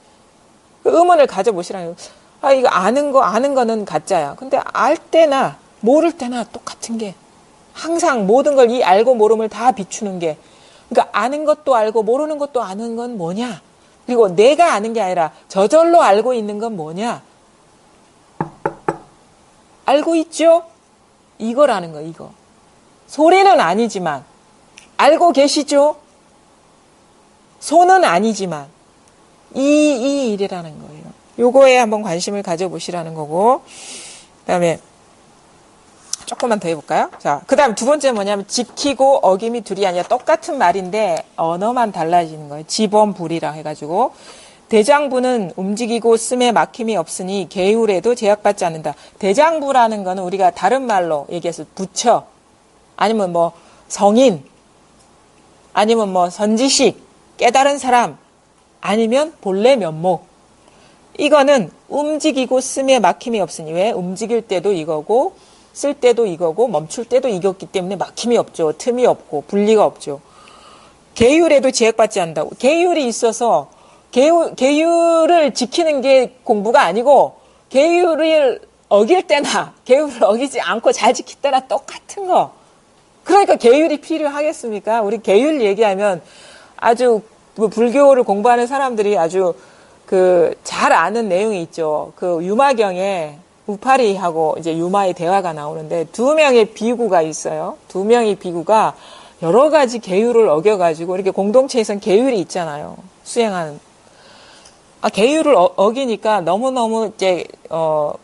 그 의문을 가져보시라는 거예요. 이거 아는 거는 가짜야. 근데 알 때나 모를 때나 똑같은 게 항상 모든 걸 이 알고 모름을 다 비추는 게 그러니까 아는 것도 알고 모르는 것도 아는 건 뭐냐? 그리고 내가 아는 게 아니라 저절로 알고 있는 건 뭐냐? 알고 있죠? 이거라는 거, 이거. 소리는 아니지만 알고 계시죠? 손은 아니지만 이 일이라는 거예요. 요거에 한번 관심을 가져보시라는 거고 그다음에 조금만 더 해볼까요? 자, 그 다음 두 번째 뭐냐면 지키고 어김이 둘이 아니라 똑같은 말인데 언어만 달라지는 거예요. 지범불이라 해가지고 대장부는 움직이고 씀에 막힘이 없으니 계율에도 제약받지 않는다. 대장부라는 거는 우리가 다른 말로 얘기해서 부처 아니면 뭐 성인 아니면 뭐 선지식 깨달은 사람 아니면 본래 면목 이거는 움직이고 씀에 막힘이 없으니 왜 움직일 때도 이거고 쓸 때도 이거고 멈출 때도 이거기 때문에 막힘이 없죠. 틈이 없고 분리가 없죠. 계율에도 제약받지 않는다고. 계율이 있어서 계율을 지키는 게 공부가 아니고 계율을 어길 때나 계율을 어기지 않고 잘 지킬 때나 똑같은 거. 그러니까 계율이 필요하겠습니까? 우리 계율 얘기하면 아주 불교를 공부하는 사람들이 아주 잘 아는 내용이 있죠. 유마경에 우파리하고 이제 유마의 대화가 나오는데 두 명의 비구가 있어요. 두 명의 비구가 여러 가지 계율을 어겨가지고 이렇게 공동체에선 계율이 있잖아요. 수행하는. 계율을 어기니까 너무너무 이제,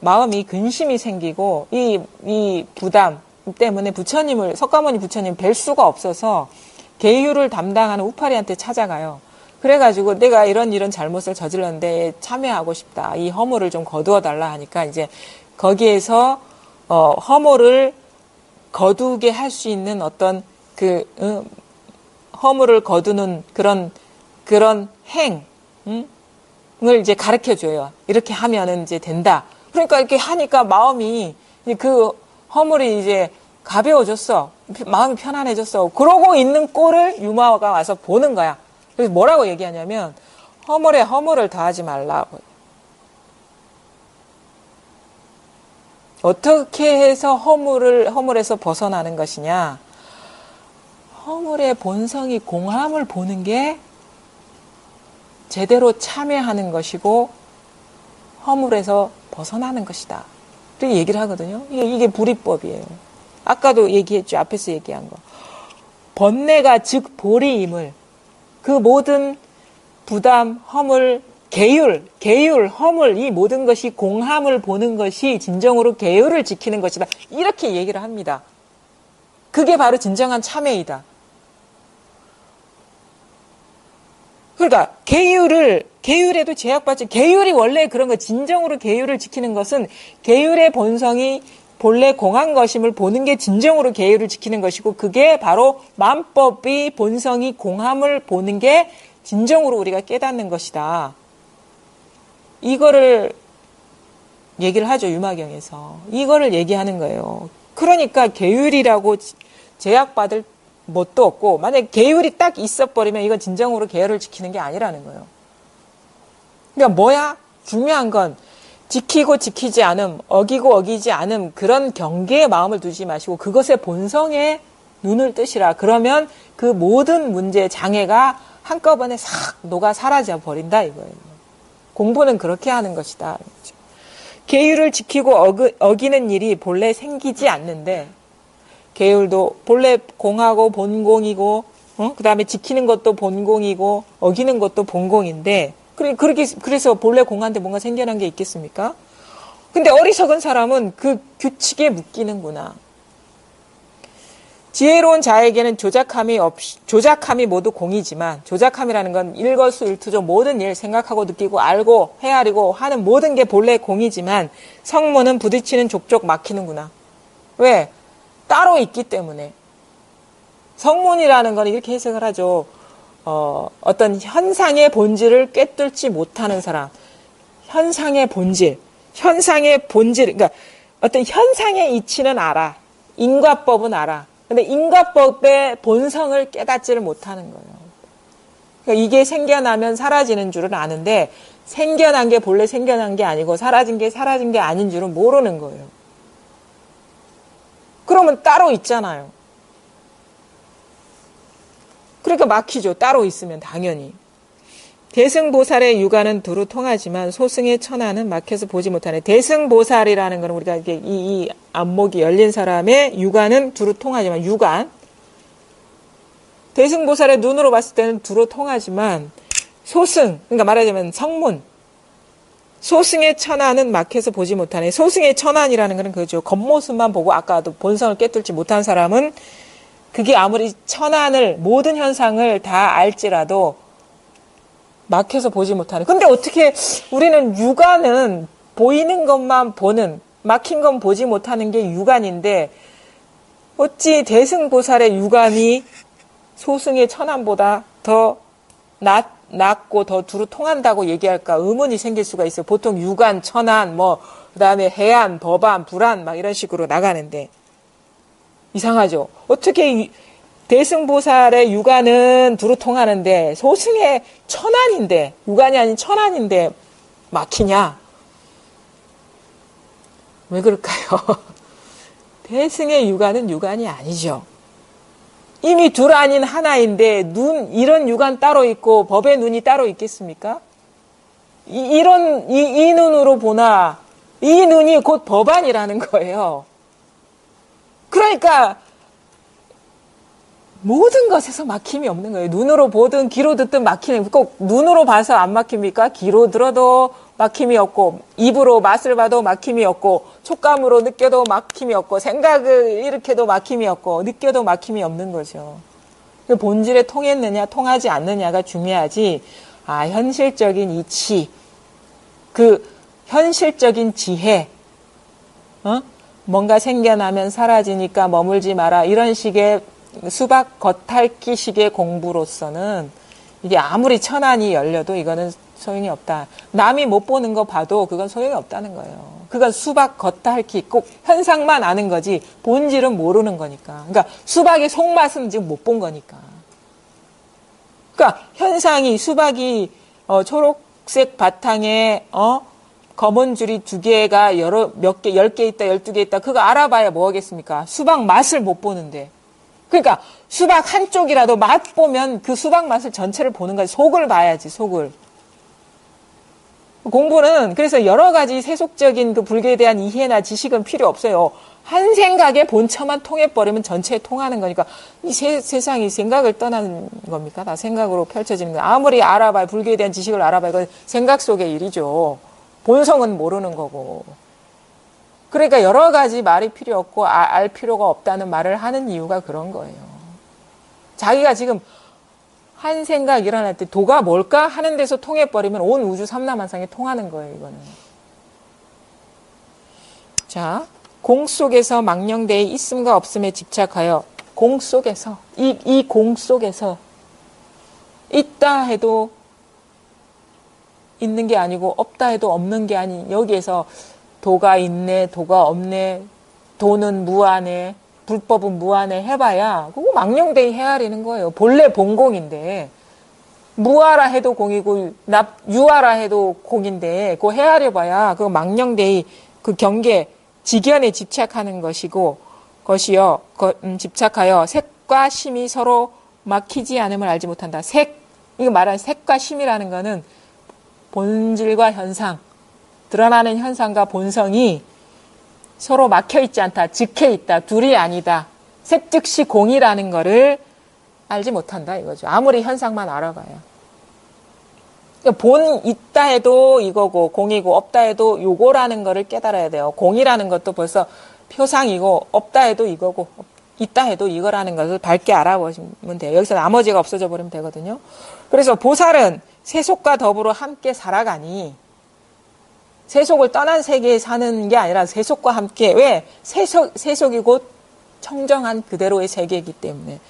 마음이 근심이 생기고 이 부담 때문에 석가모니 부처님 뵐 수가 없어서 계율을 담당하는 우파리한테 찾아가요. 그래가지고 내가 이런 잘못을 저질렀는데 참여하고 싶다. 이 허물을 좀 거두어 달라 하니까 이제 거기에서 허물을 거두게 할 수 있는 어떤 허물을 거두는 그런 행을 이제 가르쳐 줘요. 이렇게 하면은 이제 된다. 그러니까 이렇게 하니까 마음이 그 허물이 이제 가벼워졌어. 마음이 편안해졌어. 그러고 있는 꼴을 유마가 와서 보는 거야. 그래서 뭐라고 얘기하냐면 허물에 허물을 더하지 말라고. 어떻게 해서 허물에서 벗어나는 것이냐? 허물의 본성이 공함을 보는 게 제대로 참여하는 것이고 허물에서 벗어나는 것이다. 이렇게 얘기를 하거든요. 이게 불이법이에요. 아까도 얘기했죠. 앞에서 얘기한 거. 번뇌가 즉 보리임을 그 모든 부담, 허물, 계율, 허물 이 모든 것이 공함을 보는 것이 진정으로 계율을 지키는 것이다. 이렇게 얘기를 합니다. 그게 바로 진정한 참회이다. 그러니까 계율에도 제약받지. 계율이 원래 그런 거 진정으로 계율을 지키는 것은 계율의 본성이 본래 공한 것임을 보는 게 진정으로 계율을 지키는 것이고 그게 바로 만법의 본성이 공함을 보는 게 진정으로 우리가 깨닫는 것이다. 이거를 얘기를 하죠. 유마경에서. 이거를 얘기하는 거예요. 그러니까 계율이라고 제약받을 뭣도 없고 만약에 계율이 딱 있어버리면 이건 진정으로 계율을 지키는 게 아니라는 거예요. 그러니까 뭐야? 중요한 건 지키고 지키지 않음, 어기고 어기지 않음 그런 경계의 마음을 두지 마시고 그것의 본성에 눈을 뜨시라. 그러면 그 모든 문제, 장애가 한꺼번에 싹 녹아 사라져 버린다 이거예요. 공부는 그렇게 하는 것이다. 계율을 지키고 어기는 일이 본래 생기지 않는데 계율도 본래 공하고 본공이고 그 다음에 지키는 것도 본공이고 어기는 것도 본공인데 그래서 본래 공한테 뭔가 생겨난 게 있겠습니까? 근데 어리석은 사람은 그 규칙에 묶이는구나. 지혜로운 자에게는 조작함이 모두 공이지만 조작함이라는 건 일거수일투족 모든 일 생각하고 느끼고 알고 헤아리고 하는 모든 게 본래 공이지만 성문은 부딪히는 족족 막히는구나. 왜? 따로 있기 때문에. 성문이라는 건 이렇게 해석을 하죠. 어떤 현상의 본질을 꿰뚫지 못하는 사람. 현상의 본질, 그러니까 어떤 현상의 이치는 알아. 인과법은 알아. 근데 인과법의 본성을 깨닫지를 못하는 거예요. 그러니까 이게 생겨나면 사라지는 줄은 아는데 생겨난 게 본래 생겨난 게 아니고 사라진 게 사라진 게 아닌 줄은 모르는 거예요. 그러면 따로 있잖아요. 그러니까 막히죠. 따로 있으면 당연히. 대승보살의 육아는 두루 통하지만 소승의 천하는 막혀서 보지 못하네. 대승보살이라는 거는 우리가 이게 이 안목이 열린 사람의 육아는 두루 통하지만 육안. 대승보살의 눈으로 봤을 때는 두루 통하지만 소승, 그러니까 말하자면 성문. 소승의 천안은 막혀서 보지 못하네. 소승의 천안이라는 것은 그죠. 겉모습만 보고 아까도 본성을 깨뚫지 못한 사람은 그게 아무리 천안을 모든 현상을 다 알지라도 막혀서 보지 못하는. 근데 어떻게 우리는 육안은 보이는 것만 보는, 막힌 건 보지 못하는 게 육안인데 어찌 대승보살의 육안이 소승의 천안보다 더 낫고 더 두루 통한다고 얘기할까 의문이 생길 수가 있어요. 보통 육안, 천안, 그다음에 해안, 법안, 불안 막 이런 식으로 나가는데 이상하죠. 어떻게 대승보살의 육안은 두루 통하는데 소승의 천안인데 육안이 아닌 천안인데 막히냐? 왜 그럴까요? 대승의 육안은 육안이 아니죠. 이미 둘 아닌 하나인데 이런 육안 따로 있고 법의 눈이 따로 있겠습니까? 이 눈으로 보나 이 눈이 곧 법안이라는 거예요. 그러니까 모든 것에서 막힘이 없는 거예요. 눈으로 보든 귀로 듣든 막히는, 꼭 눈으로 봐서 안 막힙니까? 귀로 들어도 막힘이 없고, 입으로 맛을 봐도 막힘이 없고, 촉감으로 느껴도 막힘이 없고, 생각을 일으켜도 막힘이 없고, 느껴도 막힘이 없는 거죠. 본질에 통했느냐, 통하지 않느냐가 중요하지, 현실적인 이치, 현실적인 지혜, 뭔가 생겨나면 사라지니까 머물지 마라, 이런 식의 수박 겉핥기식의 공부로서는 이게 아무리 천안이 열려도 이거는 소용이 없다. 남이 못 보는 거 봐도 그건 소용이 없다는 거예요. 그건 수박 겉핥기, 꼭 현상만 아는 거지 본질은 모르는 거니까. 그러니까 수박의 속맛은 지금 못 본 거니까. 그러니까 현상이 수박이 초록색 바탕에 검은 줄이 2개가 몇 개, 10개 있다, 12개 있다. 그거 알아봐야 뭐 하겠습니까? 수박 맛을 못 보는데. 그러니까 수박 한쪽이라도 맛 보면 그 수박 맛을 전체를 보는 거지. 속을 봐야지, 속을. 공부는 그래서 여러 가지 세속적인 그 불교에 대한 이해나 지식은 필요 없어요. 한 생각의 본처만 통해버리면 전체에 통하는 거니까 이 세상이 생각을 떠나는 겁니까? 다 생각으로 펼쳐지는 거예요. 아무리 알아봐야, 불교에 대한 지식을 알아봐야 이건 생각 속의 일이죠. 본성은 모르는 거고. 그러니까 여러 가지 말이 필요 없고 알 필요가 없다는 말을 하는 이유가 그런 거예요. 자기가 지금 한 생각 일어날 때 도가 뭘까 하는 데서 통해버리면 온 우주 삼라만상에 통하는 거예요. 이거는. 자, 공 속에서 망령되이 있음과 없음에 집착하여 공 속에서 이 공 속에서 있다 해도 있는 게 아니고 없다 해도 없는 게 아닌 여기에서 도가 있네, 도가 없네, 도는 무하네, 불법은 무하네 해봐야 그거 망령되이 헤아리는 거예요. 본래 본공인데 무하라 해도 공이고 유하라 해도 공인데 그거 헤아려봐야 그거 망령되이 그 경계 지견에 집착하는 것이요 집착하여 색과 심이 서로 막히지 않음을 알지 못한다. 이거 말하는 색과 심이라는 거는 본질과 현상, 드러나는 현상과 본성이 서로 막혀있지 않다. 즉해있다. 둘이 아니다. 색 즉시 공이라는 거를 알지 못한다 이거죠. 아무리 현상만 알아봐요. 그러니까 본 있다 해도 이거고 공이고 없다 해도 요거라는 거를 깨달아야 돼요. 공이라는 것도 벌써 표상이고 없다 해도 이거고 있다 해도 이거라는 것을 밝게 알아보시면 돼요. 여기서 나머지가 없어져 버리면 되거든요. 그래서 보살은 세속과 더불어 함께 살아가니 세속을 떠난 세계에 사는 게 아니라 세속과 함께. 왜? 세속이 곧 청정한 그대로의 세계이기 때문에.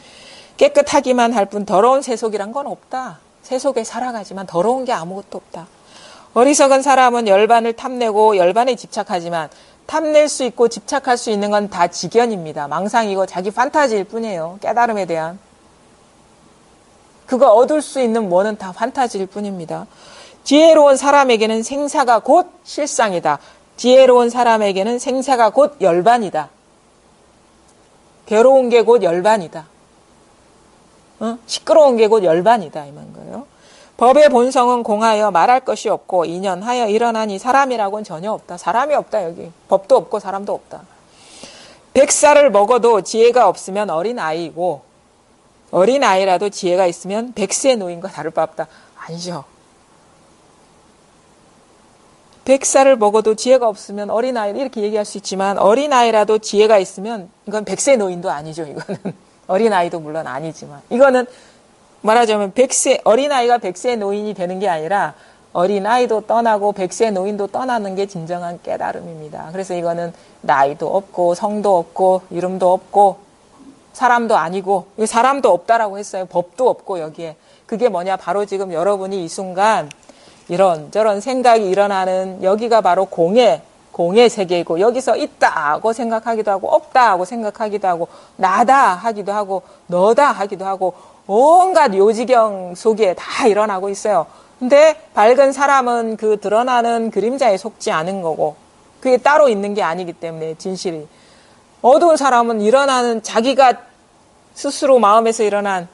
깨끗하기만 할 뿐 더러운 세속이란 건 없다. 세속에 살아가지만 더러운 게 아무것도 없다. 어리석은 사람은 열반을 탐내고 열반에 집착하지만 탐낼 수 있고 집착할 수 있는 건 다 지견입니다. 망상이고 자기 판타지일 뿐이에요. 깨달음에 대한. 그거 얻을 수 있는 뭐는 다 판타지일 뿐입니다. 지혜로운 사람에게는 생사가 곧 실상이다. 지혜로운 사람에게는 생사가 곧 열반이다. 괴로운 게 곧 열반이다. 시끄러운 게 곧 열반이다. 이 말 거예요. 법의 본성은 공하여 말할 것이 없고 인연하여 일어나니 사람이라고는 전혀 없다. 사람이 없다 여기. 법도 없고 사람도 없다. 100살을 먹어도 지혜가 없으면 어린아이이고 어린아이라도 지혜가 있으면 100세 노인과 다를 바 없다. 아니죠. 100살을 먹어도 지혜가 없으면 어린아이 이렇게 얘기할 수 있지만 어린아이라도 지혜가 있으면 이건 100세 노인도 아니죠. 이거는 어린아이도 물론 아니지만 이거는 말하자면 100세 어린아이가 100세 노인이 되는 게 아니라 어린아이도 떠나고 100세 노인도 떠나는 게 진정한 깨달음입니다. 그래서 이거는 나이도 없고 성도 없고 이름도 없고 사람도 아니고 사람도 없다라고 했어요. 법도 없고 여기에 그게 뭐냐 바로 지금 여러분이 이 순간 이런저런 생각이 일어나는 여기가 바로 공의 세계이고 여기서 있다고 생각하기도 하고 없다고 생각하기도 하고 나다 하기도 하고 너다 하기도 하고 온갖 요지경 속에 다 일어나고 있어요. 근데 밝은 사람은 그 드러나는 그림자에 속지 않은 거고 그게 따로 있는 게 아니기 때문에 진실이. 어두운 사람은 일어나는 자기가 스스로 마음에서 일어난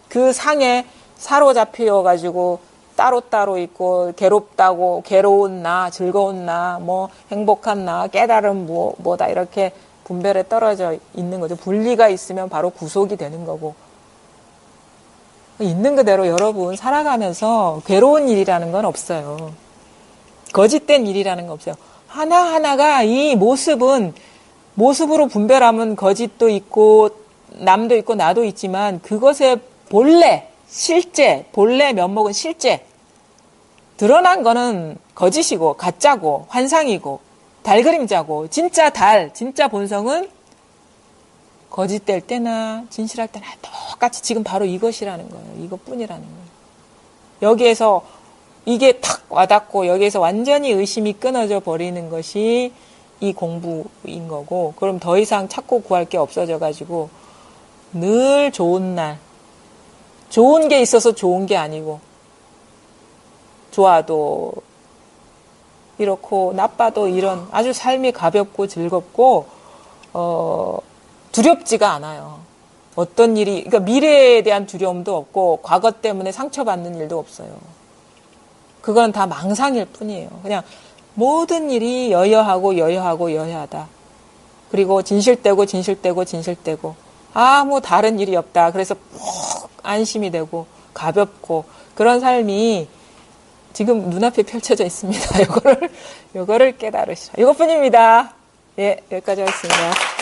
그 상에 사로잡혀가지고 따로따로 있고 괴롭다고 괴로운 나 즐거운 나 뭐 행복한 나 깨달음 뭐다 이렇게 분별에 떨어져 있는 거죠. 분리가 있으면 바로 구속이 되는 거고 있는 그대로 여러분 살아가면서 괴로운 일이라는 건 없어요. 거짓된 일이라는 건 없어요. 하나하나가 이 모습으로 분별하면 거짓도 있고 남도 있고 나도 있지만 그것의 본래 면목은 실제. 드러난 거는 거짓이고 가짜고 환상이고 달그림자고 진짜 본성은 거짓될 때나 진실할 때나 똑같이 지금 바로 이것이라는 거예요. 이것뿐이라는 거예요. 여기에서 이게 탁 와닿고 여기에서 완전히 의심이 끊어져 버리는 것이 이 공부인 거고 그럼 더 이상 찾고 구할 게 없어져 가지고 늘 좋은 날 좋은 게 있어서 좋은 게 아니고 좋아도 이렇고 나빠도 이런 아주 삶이 가볍고 즐겁고 두렵지가 않아요. 어떤 일이 그러니까 미래에 대한 두려움도 없고 과거 때문에 상처받는 일도 없어요. 그건 다 망상일 뿐이에요. 그냥 모든 일이 여여하다. 그리고 진실되고 아무 다른 일이 없다. 그래서 푹 안심이 되고 가볍고 그런 삶이 지금 눈앞에 펼쳐져 있습니다. 요거를 깨달으시라. 이것뿐입니다. 예, 여기까지 하겠습니다.